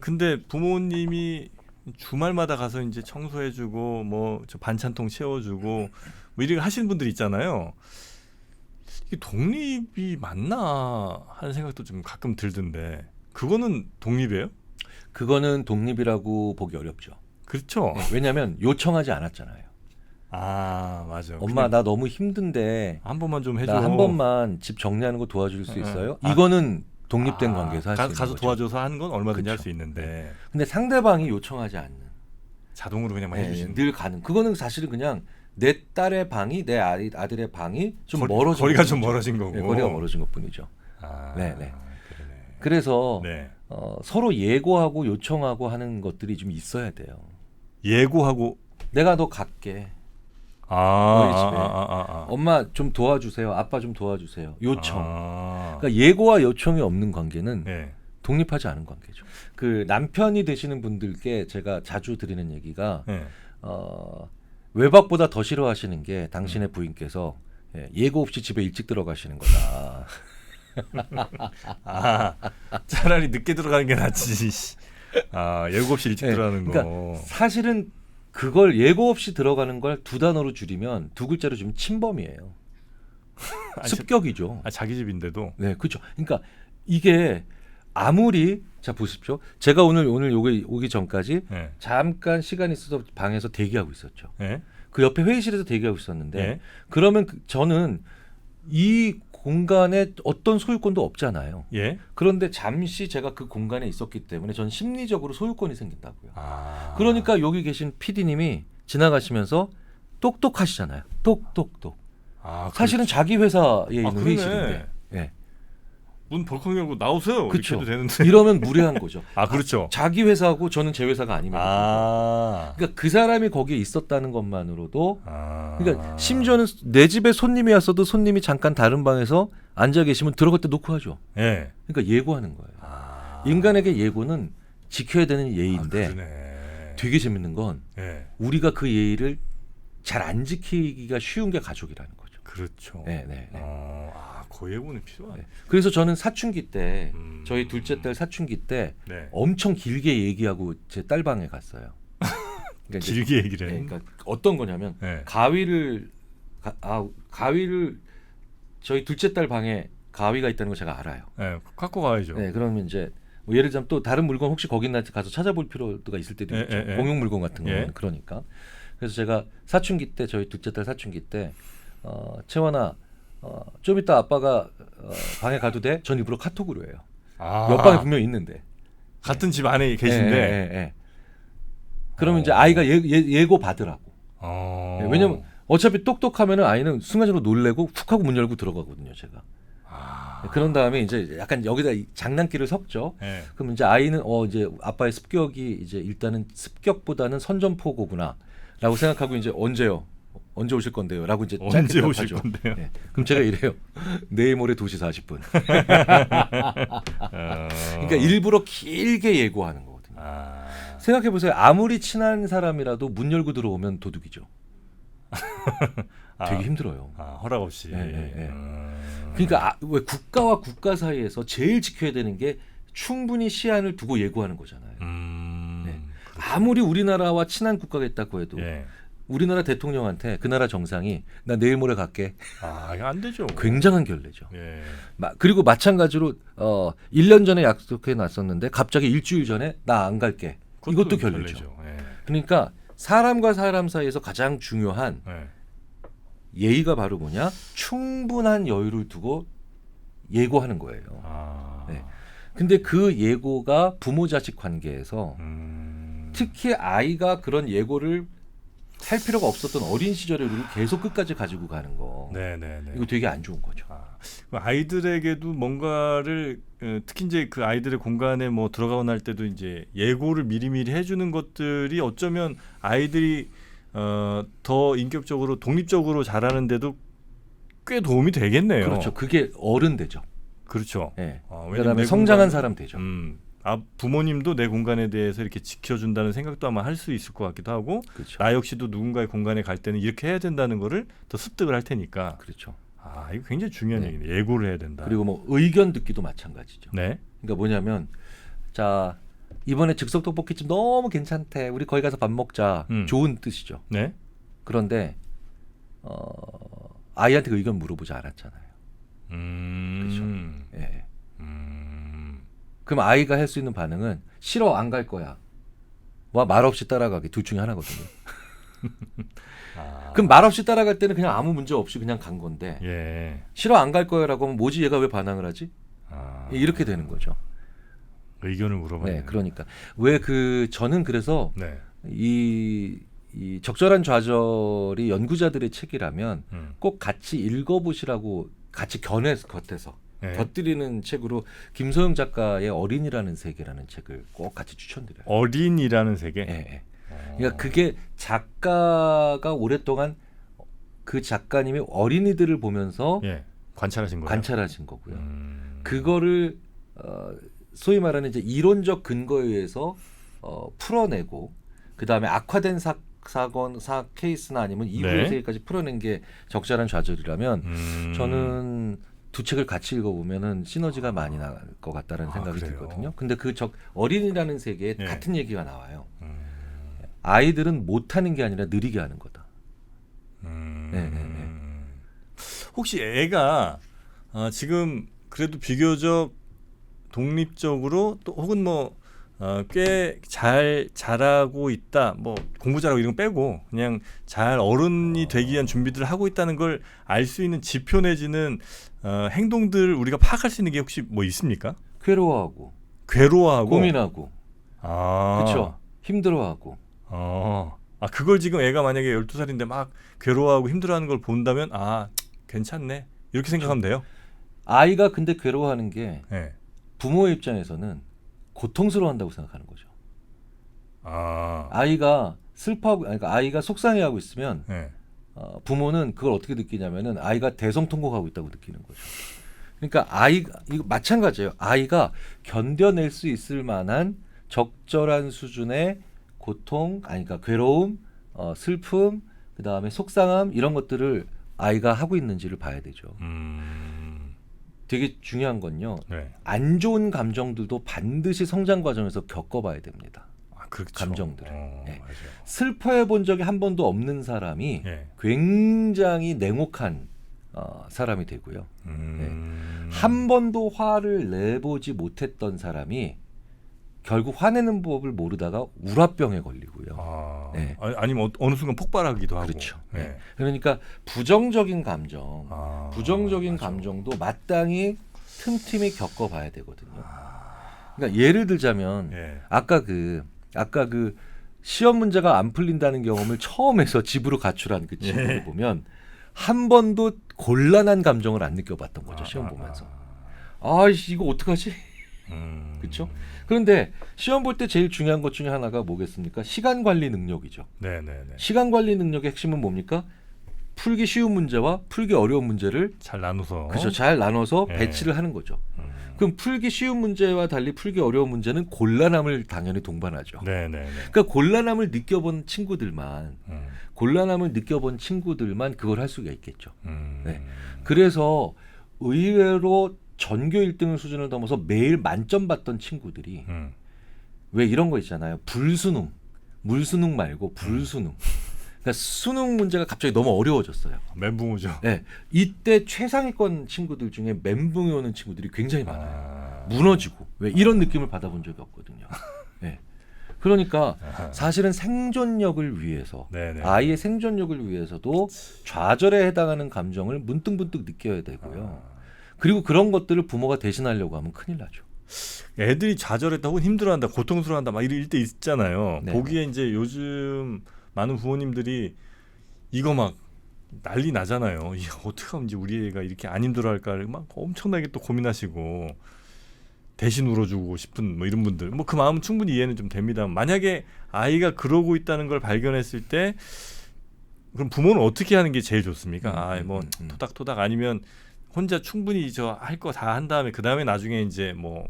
근데 부모님이 주말마다 가서 이제 청소해주고 뭐 저 반찬통 채워주고 뭐 이렇게 하시는 분들 있잖아요. 이게 독립이 맞나 하는 생각도 좀 가끔 들던데 그거는 독립이에요? 그거는 독립이라고 보기 어렵죠. 그렇죠. 왜냐하면 요청하지 않았잖아요. 아, 맞아. 엄마 나 너무 힘든데 한 번만 좀 해줘. 나 한 번만 집 정리하는 거 도와줄 수 응, 응. 있어요? 아. 이거는 독립된 관계에서 할 수 있는 가서 거죠. 도와줘서 하는 건 얼마든지 할 그쵸. 수 있는데 근데 상대방이 요청하지 않는 자동으로 그냥 막 해주시는. 늘 가는 그거는 사실은 그냥 내 딸의 방이 내 아들의 방이 좀 멀어진 거리가 좀 것뿐이죠. 멀어진 거고. 네, 거리가 멀어진 것뿐이죠. 아, 네. 그러네. 그래서 네. 서로 예고하고 요청하고 하는 것들이 좀 있어야 돼요. 예고하고. 내가 너 갈게. 아, 너희 집에. 아. 엄마 좀 도와주세요. 아빠 좀 도와주세요. 요청. 아. 그러니까 예고와 요청이 없는 관계는 네. 독립하지 않은 관계죠. 그 남편이 되시는 분들께 제가 자주 드리는 얘기가 네. 외박보다 더 싫어하시는 게 당신의 부인께서 예고 없이 집에 일찍 들어가시는 거다. 아, 차라리 늦게 들어가는 게 낫지. 아, 예고 없이 일찍 들어가는 거. 그러니까 사실은 그걸 예고 없이 들어가는 걸 두 단어로 줄이면 두 글자로 줄이면 침범이에요. 아니, 습격이죠. 자기 집인데도. 네, 그렇죠. 그러니까 이게 아무리 자 보십시오. 제가 오늘 오기 전까지 네. 잠깐 시간이 있어서 방에서 대기하고 있었죠. 네. 그 옆에 회의실에서 대기하고 있었는데 네. 그러면 저는 이 공간에 어떤 소유권도 없잖아요. 예. 그런데 잠시 제가 그 공간에 있었기 때문에 저는 심리적으로 소유권이 생긴다고요. 아. 그러니까 여기 계신 PD님이 지나가시면서 똑똑하시잖아요. 똑똑똑. 아, 사실은 자기 회사에 있는 그러네. 회의실인데. 예. 문 벌컥 열고 나오세요. 그렇죠. 이렇게 해도 되는데. 이러면 무례한 거죠. 아, 그렇죠. 자기 회사고 저는 제 회사가 아니면. 아. 그러니까 그 사람이 거기에 있었다는 것만으로도 아. 그러니까 심지어는 내 집에 손님이 왔어도 손님이 잠깐 다른 방에서 앉아 계시면 들어갈 때 놓고 하죠. 예. 그러니까 예고하는 거예요. 아. 인간에게 예고는 지켜야 되는 예의인데 그러네. 되게 재밌는 건 예. 우리가 그 예의를 잘 안 지키기가 쉬운 게 가족이라는 거죠. 그렇죠. 네, 네, 네. 아, 그 예고는 필요하네. 네. 그래서 저는 사춘기 때 저희 음. 둘째 딸 사춘기 때 네. 엄청 길게 얘기하고 제 딸 방에 갔어요. 그러니까 이제 길게 얘기를 해. 네, 그러니까 어떤 거냐면 네. 가위를 저희 둘째 딸 방에 가위가 있다는 걸 제가 알아요. 네, 갖고 가야죠. 네, 그러면 이제 뭐 예를 들자면 또 다른 물건 혹시 거기 가서 찾아볼 필요가 있을 때도 있죠. 공용 물건 같은 거는 그러니까. 그래서 제가 사춘기 때 저희 둘째 딸 사춘기 때 채원아 좀 이따 아빠가 방에 가도 돼? 전 일부러 카톡으로 해요. 아, 옆방에 분명히 있는데. 같은 집 안에 계신데. 네. 그러면 이제 아이가 예고 받으라고. 네, 왜냐면 어차피 똑똑하면은 아이는 순간적으로 놀래고 훅 하고 문 열고 들어가거든요, 제가. 아. 그런 다음에 이제 약간 여기다 장난기를 섞죠. 네. 그럼 이제 아이는 이제 아빠의 습격이 이제 일단은 습격보다는 선전포고구나라고 생각하고 이제 언제 오실 건데요?라고 이제 짧게 언제 오실 답하죠. 건데요? 네. 그럼 제가 이래요. 내일 모레 2시 40분. 그러니까 일부러 길게 예고하는 거거든요. 아. 생각해 보세요. 아무리 친한 사람이라도 문 열고 들어오면 도둑이죠. 되게 힘들어요. 허락 없이. 네, 네, 네. 그러니까 왜 국가와 국가 사이에서 제일 지켜야 되는 게 충분히 시한을 두고 예고하는 거잖아요. 네. 아무리 우리나라와 친한 국가가 있다고 해도 예. 우리나라 대통령한테 그 나라 정상이 나 내일 모레 갈게. 이거 안 되죠. 굉장한 결례죠. 예. 그리고 마찬가지로 1년 전에 약속해 놨었는데 갑자기 일주일 전에 나 안 갈게. 이것도 결례죠. 예. 그러니까 사람과 사람 사이에서 가장 중요한 예. 예의가 바로 뭐냐? 충분한 여유를 두고 예고하는 거예요. 네. 근데 그 예고가 부모 자식 관계에서 특히 아이가 그런 예고를 할 필요가 없었던 어린 시절의 룰을 계속 끝까지 가지고 가는 거. 네네네. 이거 되게 안 좋은 거죠. 아이들에게도 뭔가를 특히 이제 그 아이들의 공간에 뭐 들어가고 날 때도 이제 예고를 미리미리 해주는 것들이 어쩌면 아이들이 더 인격적으로 독립적으로 자라는데도 꽤 도움이 되겠네요. 그렇죠. 그게 어른 되죠. 그렇죠. 네. 왜냐면 그다음에 내 성장한 공간- 사람 되죠. 부모님도 내 공간에 대해서 이렇게 지켜준다는 생각도 아마 할 수 있을 것 같기도 하고 그렇죠. 나 역시도 누군가의 공간에 갈 때는 이렇게 해야 된다는 거를 더 습득을 할 테니까 그렇죠. 이거 굉장히 중요한 네. 얘기네. 예고를 해야 된다. 그리고 뭐 의견 듣기도 마찬가지죠. 네. 그러니까 뭐냐면 자 이번에 즉석 떡볶이집 너무 괜찮대. 우리 거기 가서 밥 먹자. 좋은 뜻이죠. 네. 그런데 아이한테 그 의견 물어보지 않았잖아요. 그렇죠. 예. 그럼 아이가 할 수 있는 반응은 싫어 안 갈 거야. 와 말없이 따라가기 둘 중에 하나거든요. 그럼 말없이 따라갈 때는 그냥 아무 문제 없이 그냥 간 건데 예. 싫어 안 갈 거야라고 하면 뭐지 얘가 왜 반항을 하지? 이렇게 되는 거죠. 의견을 물어봐야 네, 그러니까 왜 저는 그래서 네. 이 적절한 좌절이 연구자들의 책이라면 꼭 같이 읽어보시라고 같이 곁에서 네. 곁들이는 책으로 김소영 작가의 어린이라는 세계라는 책을 꼭 같이 추천드려요. 어린이라는 세계. 예. 그러니까 그게 작가가 오랫동안 그 작가님이 어린이들을 보면서 예. 관찰하신 거예요. 관찰하신 거고요. 그거를 소위 말하는 이제 이론적 근거에 의해서 풀어내고 그 다음에 악화된 사건 케이스나 아니면 이후의 네. 세계까지 풀어낸 게 적절한 좌절이라면 저는 두 책을 같이 읽어보면은 시너지가 많이 날 것 같다는 생각이 그래요? 들거든요. 근데 그 어린이라는 세계에 네. 같은 얘기가 나와요. 아이들은 못하는 게 아니라 느리게 하는 거다. 네. 혹시 애가 지금 그래도 비교적 독립적으로 또 혹은 뭐 꽤 잘 자라고 있다. 뭐 공부 잘하고 이런 거 빼고 그냥 잘 어른이 되기 위한 준비들을 하고 있다는 걸 알 수 있는 지표 내지는 행동들 우리가 파악할 수 있는 게 혹시 뭐 있습니까? 괴로워하고 괴로워하고 고민하고 그렇죠. 힘들어하고 그걸 지금 애가 만약에 12살인데 막 괴로워하고 힘들어하는 걸 본다면 괜찮네. 이렇게 생각하면 돼요. 아이가 근데 괴로워하는 게 네. 부모의 입장에서는 고통스러워한다고 생각하는 거죠. 아이가 슬퍼하고, 그러니까 아이가 속상해하고 있으면 네. 부모는 그걸 어떻게 느끼냐면은 아이가 대성통곡하고 있다고 느끼는 거죠. 그러니까 이거 마찬가지예요. 아이가 견뎌낼 수 있을 만한 적절한 수준의 고통, 그러니까 괴로움, 슬픔, 그 다음에 속상함 이런 것들을 아이가 하고 있는지를 봐야 되죠. 되게 중요한 건요. 네. 안 좋은 감정들도 반드시 성장 과정에서 겪어봐야 됩니다. 그렇죠. 감정들을. 네. 맞아요. 슬퍼해 본 적이 한 번도 없는 사람이 네. 굉장히 냉혹한 사람이 되고요. 한 번도 화를 내보지 못했던 사람이 결국 화내는 법을 모르다가 우라병에 걸리고요. 네. 아니면 어느 순간 폭발하기도 하고. 그렇죠. 네. 그러니까 부정적인 감정, 부정적인 맞아. 감정도 마땅히 틈틈이 겪어봐야 되거든요. 그러니까 예를 들자면 예. 아까 그 시험 문제가 안 풀린다는 경험을 처음 해서 집으로 가출한 그 친구를 예. 보면 한 번도 곤란한 감정을 안 느껴봤던 거죠. 시험 보면서. 이거 어떡하지? 그렇죠? 그런데 시험 볼 때 제일 중요한 것 중에 하나가 뭐겠습니까? 시간 관리 능력이죠. 네네네. 시간 관리 능력의 핵심은 뭡니까? 풀기 쉬운 문제와 풀기 어려운 문제를 잘 나눠서. 그렇죠. 잘 나눠서 네. 배치를 하는 거죠. 그럼 풀기 쉬운 문제와 달리 풀기 어려운 문제는 곤란함을 당연히 동반하죠. 네네네. 그러니까 곤란함을 느껴본 친구들만 그걸 할 수가 있겠죠. 네. 그래서 의외로 전교 1등 수준을 넘어서 매일 만점 받던 친구들이 왜 이런 거 있잖아요. 불수능, 물수능 말고 불수능. 그러니까 수능 문제가 갑자기 너무 어려워졌어요. 멘붕 오죠. 네. 이때 최상위권 친구들 중에 멘붕이 오는 친구들이 굉장히 많아요. 무너지고 왜 이런 느낌을 받아본 적이 없거든요. 네. 그러니까 사실은 생존력을 위해서 네네. 아이의 생존력을 위해서도 좌절에 해당하는 감정을 문득문득 느껴야 되고요. 그리고 그런 것들을 부모가 대신하려고 하면 큰일 나죠. 애들이 좌절했다 혹은 힘들어한다, 고통스러워한다 막 이럴 때 있잖아요. 네. 보기에 이제 요즘 많은 부모님들이 이거 막 난리 나잖아요. 이거 어떻게 하면 이제 우리 애가 이렇게 안 힘들어할까를 막 엄청나게 또 고민하시고 대신 울어주고 싶은 뭐 이런 분들, 뭐 그 마음은 충분히 이해는 좀 됩니다. 만약에 아이가 그러고 있다는 걸 발견했을 때 그럼 부모는 어떻게 하는 게 제일 좋습니까? 뭐 토닥토닥 아니면 혼자 충분히 저 할 거 다 한 다음에 그 다음에 나중에 이제 뭐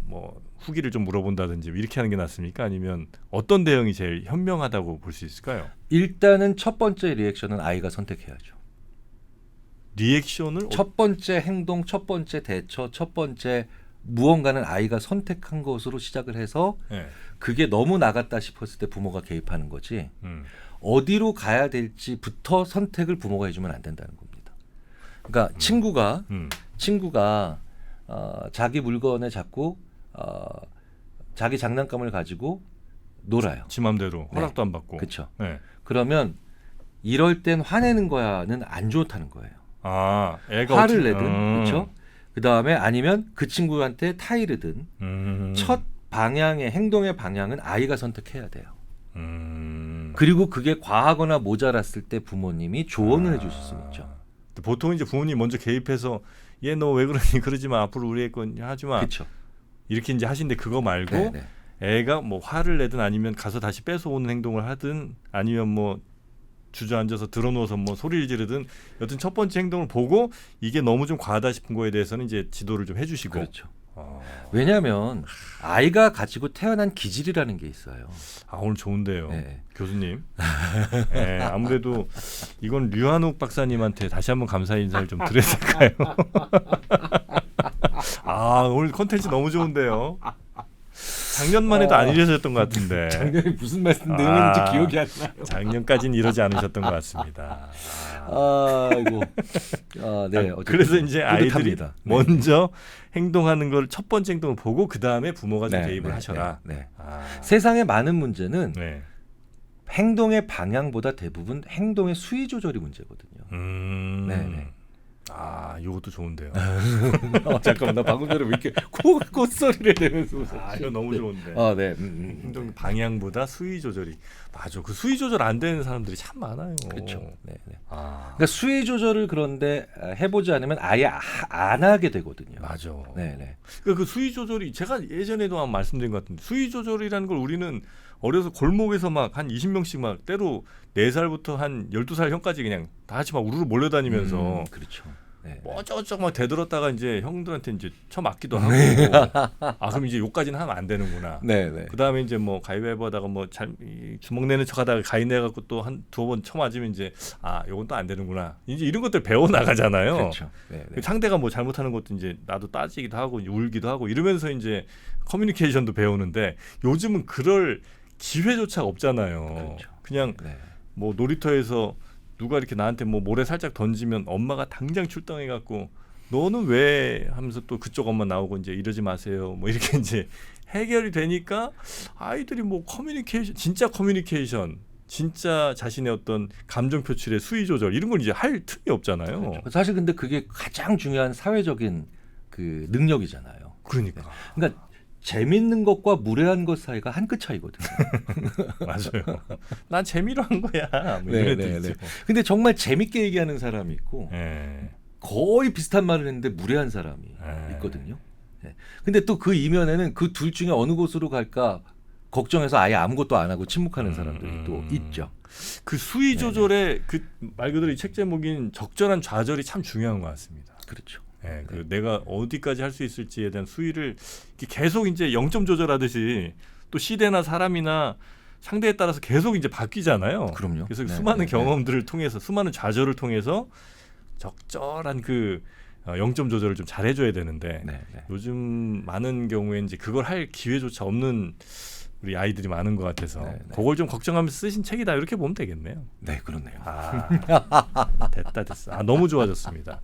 후기를 좀 물어본다든지 이렇게 하는 게 낫습니까? 아니면 어떤 대응이 제일 현명하다고 볼 수 있을까요? 일단은 첫 번째 리액션은 아이가 선택해야죠. 리액션을 첫 번째 행동, 첫 번째 대처, 첫 번째 무언가는 아이가 선택한 것으로 시작을 해서 네. 그게 너무 나갔다 싶었을 때 부모가 개입하는 거지 음. 어디로 가야 될지부터 선택을 부모가 해주면 안 된다는 겁니다. 그러니까 친구가 자기 물건에 자꾸 자기 장난감을 가지고 놀아요. 지 맘대로 네. 허락도 안 받고. 그렇죠. 네. 그러면 이럴 땐 화내는 거야는 안 좋다는 거예요. 아, 애가 화를 어떻게- 내든 그렇죠. 그 다음에 아니면 그 친구한테 타이르든 첫 방향의 행동의 방향은 아이가 선택해야 돼요. 그리고 그게 과하거나 모자랐을 때 부모님이 조언을 해주실 수 있죠. 보통 이제 부모님 먼저 개입해서 얘 너 왜 그러니 그러지 마 앞으로 우리 애 건 하지 마 그렇죠. 이렇게 이제 하시는데 그거 말고 네네. 애가 뭐 화를 내든 아니면 가서 다시 뺏어오는 행동을 하든 아니면 뭐 주저앉아서 드러누워서 뭐 소리를 지르든 여튼 첫 번째 행동을 보고 이게 너무 좀 과하다 싶은 거에 대해서는 이제 지도를 좀 해주시고. 그렇죠. 왜냐하면 아이가 가지고 태어난 기질이라는 게 있어요. 아 오늘 좋은데요, 네. 교수님. 네, 아무래도 이건 류한욱 박사님한테 다시 한번 감사 인사를 좀 드려야 될까요? 아 오늘 콘텐츠 너무 좋은데요. 작년만 해도 안 이러셨던 것 같은데. 작년에 무슨 말씀 아. 내용인지 기억이 안 나요. 작년까지는 이러지 않으셨던 것 같습니다. 아이고. 네. 어쨌든 그래서 이제 아이들이 뿌듯합니다. 먼저 행동하는 걸 첫 번째 행동을 보고 그 다음에 부모가 좀 네, 개입을 네, 하셔라. 네. 아, 세상의 많은 문제는 네. 행동의 방향보다 대부분 행동의 수위 조절이 문제거든요. 네. 아, 이것도 좋은데요. 잠깐만, 나 방금 전에 왜 이렇게 콧소리를 내면서 아, 이거 너무 좋은데. 네. 행동 방향보다 수위 조절이 맞아. 그 수위 조절 안 되는 사람들이 참 많아요. 그렇죠. 네. 아, 그러니까 수위 조절을 그런데 해보지 않으면 아예 안 하게 되거든요. 맞아. 네. 그 수위 조절이 제가 예전에도 한번 말씀드린 것 같은데 수위 조절이라는 걸 우리는 어려서 골목에서 막 한 20명씩 막 때로 4살부터 한 12살 형까지 그냥 다 같이 막 우르르 몰려다니면서 그렇죠. 네. 뭐 어쩌고저쩌고 막 대들었다가 이제 형들한테 이제 쳐맞기도 하고 아 그럼 이제 욕까지는 하면 안 되는구나. 네. 그 다음에 이제 뭐 가위바위보 하다가 뭐 주먹 내는 척하다가 가위 내갖고 또 한 2번 쳐맞으면 이제 아 요건 또 안 되는구나. 이제 이런 것들 배워 나가잖아요. 그렇죠. 네. 상대가 뭐 잘못하는 것도 이제 나도 따지기도 하고 울기도 하고 이러면서 이제 커뮤니케이션도 배우는데 요즘은 그럴 기회조차 없잖아요. 그렇죠. 그냥 네. 뭐 놀이터에서 누가 이렇게 나한테 뭐 모래 살짝 던지면 엄마가 당장 출동해갖고 너는 왜 하면서 또 그쪽 엄마 나오고 이제 이러지 마세요. 뭐 이렇게 이제 해결이 되니까 아이들이 뭐 커뮤니케이션, 진짜 자신의 어떤 감정 표출의 수위 조절 이런 걸 이제 할 틈이 없잖아요. 그렇죠. 사실 근데 그게 가장 중요한 사회적인 그 능력이잖아요. 그러니까. 그러니까 재밌는 것과 무례한 것 사이가 한 끗 차이거든요. 맞아요. 난 재미로 한 거야. 뭐 네, 이런 애도 네, 있죠. 네. 근데 정말 재밌게 얘기하는 사람이 있고 네. 거의 비슷한 말을 했는데 무례한 사람이 있거든요. 네. 근데 또 그 이면에는 그 둘 중에 어느 곳으로 갈까 걱정해서 아예 아무것도 안 하고 침묵하는 사람들이 또 있죠. 그 수위 조절에 그 말 그대로 이 책 제목인 적절한 좌절이 참 중요한 것 같습니다. 그렇죠. 네, 그 내가 어디까지 할 수 있을지에 대한 수위를 이렇게 계속 이제 0점 조절하듯이 또 시대나 사람이나 상대에 따라서 계속 이제 바뀌잖아요. 그럼요. 그래서 네, 수많은 네, 경험들을 통해서 수많은 좌절을 통해서 적절한 그 0점 조절을 좀 잘해줘야 되는데 네, 네. 요즘 많은 경우에 이제 그걸 할 기회조차 없는 우리 아이들이 많은 것 같아서 네, 네. 그걸 좀 걱정하면서 쓰신 책이다 이렇게 보면 되겠네요. 네, 그렇네요. 됐어. 너무 좋아졌습니다.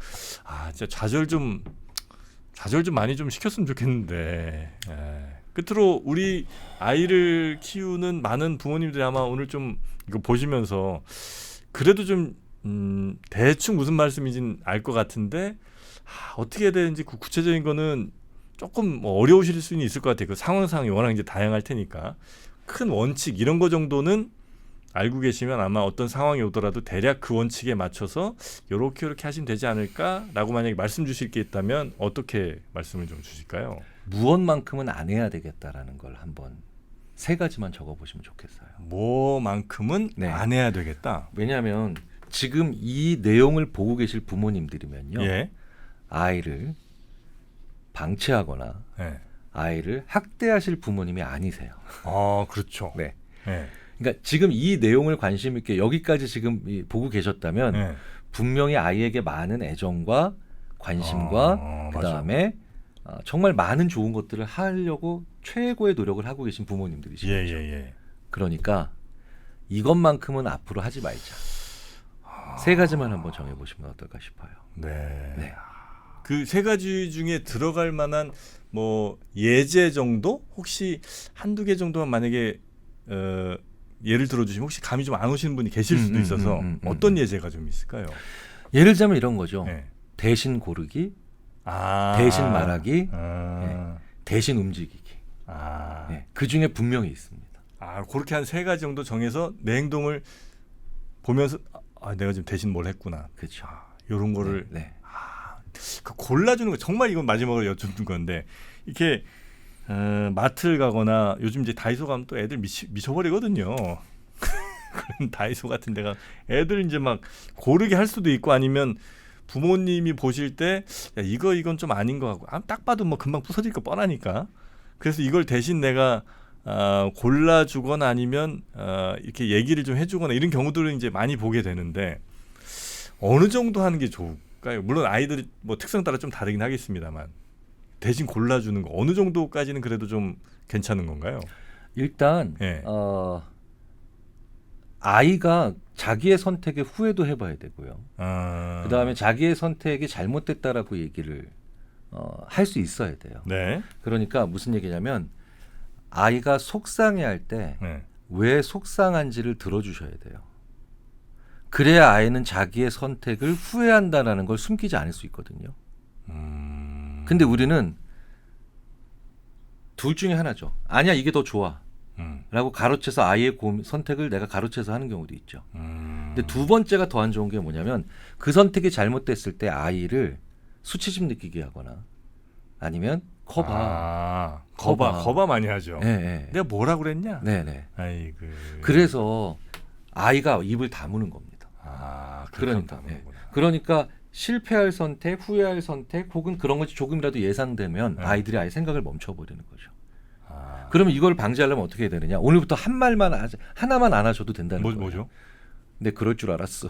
진짜 좌절 좀 많이 좀 시켰으면 좋겠는데. 끝으로 우리 아이를 키우는 많은 부모님들이 아마 오늘 좀 이거 보시면서 그래도 좀 대충 무슨 말씀인지는 알 것 같은데 어떻게 해야 되는지 그 구체적인 거는 조금 뭐 어려우실 수는 있을 것 같아요. 그 상황상이 워낙 이제 다양할 테니까 큰 원칙 이런 거 정도는 알고 계시면 아마 어떤 상황이 오더라도 대략 그 원칙에 맞춰서 요렇게 하시면 되지 않을까라고 만약에 말씀 주실 게 있다면 어떻게 말씀을 좀 주실까요? 무엇만큼은 안 해야 되겠다라는 걸 한번 3가지만 적어보시면 좋겠어요. 뭐만큼은 네. 안 해야 되겠다. 왜냐하면 지금 이 내용을 보고 계실 부모님들이면요. 예. 아이를 방치하거나 예. 아이를 학대하실 부모님이 아니세요. 그렇죠. 네. 예. 그러니까 지금 이 내용을 관심 있게 여기까지 지금 보고 계셨다면 예. 분명히 아이에게 많은 애정과 관심과 그다음에 정말 많은 좋은 것들을 하려고 최고의 노력을 하고 계신 부모님들이시죠. 예. 그러니까 이것만큼은 앞으로 하지 말자. 3가지만 한번 정해보시면 어떨까 싶어요. 네. 네. 그 3가지 중에 들어갈 만한 뭐 예제 정도 혹시 한두 개 정도만 만약에 예를 들어주시면 혹시 감이 좀 안 오시는 분이 계실 수도 있어서 어떤 예제가 좀 있을까요? 예를 들자면 이런 거죠. 네. 대신 고르기, 대신 말하기, 대신 움직이기. 네. 그 중에 분명히 있습니다. 그렇게 한 3가지 정도 정해서 내 행동을 보면서 내가 지금 대신 뭘 했구나. 그렇죠. 이런 거를 네. 그 골라주는 거 정말 이건 마지막으로 여쭙는 건데 이렇게 마트를 가거나 요즘 이제 다이소 가면 또 애들 미쳐버리거든요. 그런 다이소 같은 데가 애들 이제 막 고르게 할 수도 있고 아니면 부모님이 보실 때 야, 이건 좀 아닌 것 같고 딱 봐도 뭐 금방 부서질 거 뻔하니까 그래서 이걸 대신 내가 골라주거나 아니면 이렇게 얘기를 좀 해주거나 이런 경우들은 이제 많이 보게 되는데 어느 정도 하는 게 좋을까요? 물론 아이들 뭐 특성 따라 좀 다르긴 하겠습니다만 대신 골라주는 거 어느 정도까지는 그래도 좀 괜찮은 건가요? 일단 네. 아이가 자기의 선택에 후회도 해봐야 되고요. 그다음에 자기의 선택이 잘못됐다라고 얘기를 할 수 있어야 돼요. 네. 그러니까 무슨 얘기냐면 아이가 속상해할 때 왜 네. 속상한지를 들어주셔야 돼요. 그래야 아이는 자기의 선택을 후회한다라는 걸 숨기지 않을 수 있거든요. 근데 우리는 둘 중에 하나죠. 아니야 이게 더 좋아 라고 가로채서 아이의 선택을 내가 가로채서 하는 경우도 있죠. 근데 두 번째가 더 안 좋은 게 뭐냐면 그 선택이 잘못됐을 때 아이를 수치심 느끼게 하거나 아니면 거봐 많이 하죠. 네. 내가 뭐라 그랬냐? 네네. 아이고. 그래서 아이가 입을 다무는 겁니다. 그러니까 실패할 선택, 후회할 선택 혹은 그런 것이 조금이라도 예상되면 아이들이 아예 생각을 멈춰버리는 거죠. 그러면 이걸 방지하려면 어떻게 해야 되느냐? 오늘부터 하나만 안 하셔도 된다는 거예요. 뭐죠? 네, 그럴 줄 알았어.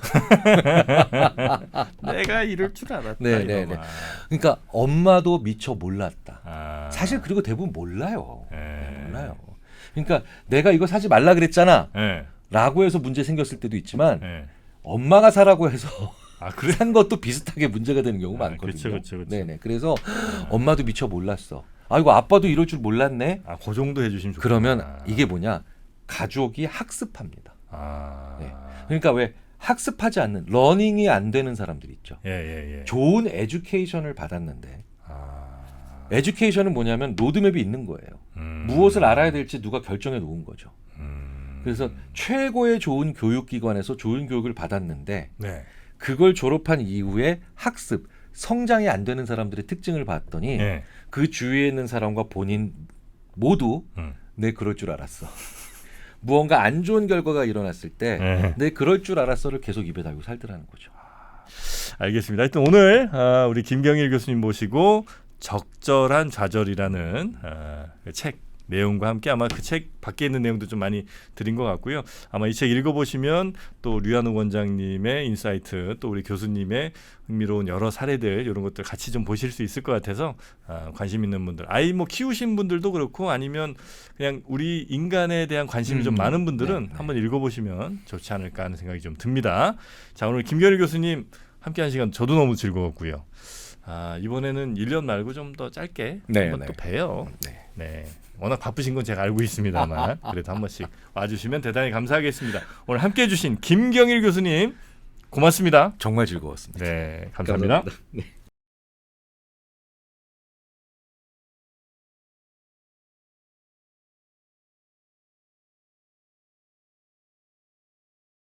내가 이럴 줄 알았다. 네. 그러니까 엄마도 미처 몰랐다. 사실 그리고 대부분 몰라요. 몰라요. 그러니까 내가 이거 사지 말라 그랬잖아. 라고 해서 문제 생겼을 때도 있지만 엄마가 사라고 해서 그래? 산 것도 비슷하게 문제가 되는 경우가 많거든요. 그렇죠. 네네. 그래서 엄마도 미처 몰랐어. 이거 아빠도 이럴 줄 몰랐네. 그 정도 해주시면 좋겠다. 그러면 이게 뭐냐? 가족이 학습합니다. 네. 그러니까 왜 학습하지 않는 러닝이 안 되는 사람들이 있죠. 예. 좋은 에듀케이션을 받았는데 에듀케이션은 뭐냐면 로드맵이 있는 거예요. 무엇을 알아야 될지 누가 결정해 놓은 거죠. 그래서 최고의 좋은 교육기관에서 좋은 교육을 받았는데 그걸 졸업한 이후에 학습, 성장이 안 되는 사람들의 특징을 봤더니 그 주위에 있는 사람과 본인 모두 네, 그럴 줄 알았어. 무언가 안 좋은 결과가 일어났을 때 네. 네, 그럴 줄 알았어를 계속 입에 달고 살더라는 거죠. 알겠습니다. 하여튼 오늘 우리 김경일 교수님 모시고 적절한 좌절이라는 그 책 내용과 함께 아마 그 책 밖에 있는 내용도 좀 많이 드린 것 같고요. 아마 이 책 읽어보시면 또 류한우 원장님의 인사이트 또 우리 교수님의 흥미로운 여러 사례들 이런 것들 같이 좀 보실 수 있을 것 같아서 관심 있는 분들 아이 뭐 키우신 분들도 그렇고 아니면 그냥 우리 인간에 대한 관심이 좀 많은 분들은 한번 읽어보시면 좋지 않을까 하는 생각이 좀 듭니다. 자, 오늘 김경일 교수님 함께한 시간 저도 너무 즐거웠고요. 이번에는 1년 말고 좀 더 짧게 한번 또 봬요. 네. 워낙 바쁘신 건 제가 알고 있습니다만 그래도 한 번씩 와주시면 대단히 감사하겠습니다. 오늘 함께해 주신 김경일 교수님 고맙습니다. 정말 즐거웠습니다. 네, 감사합니다. 네.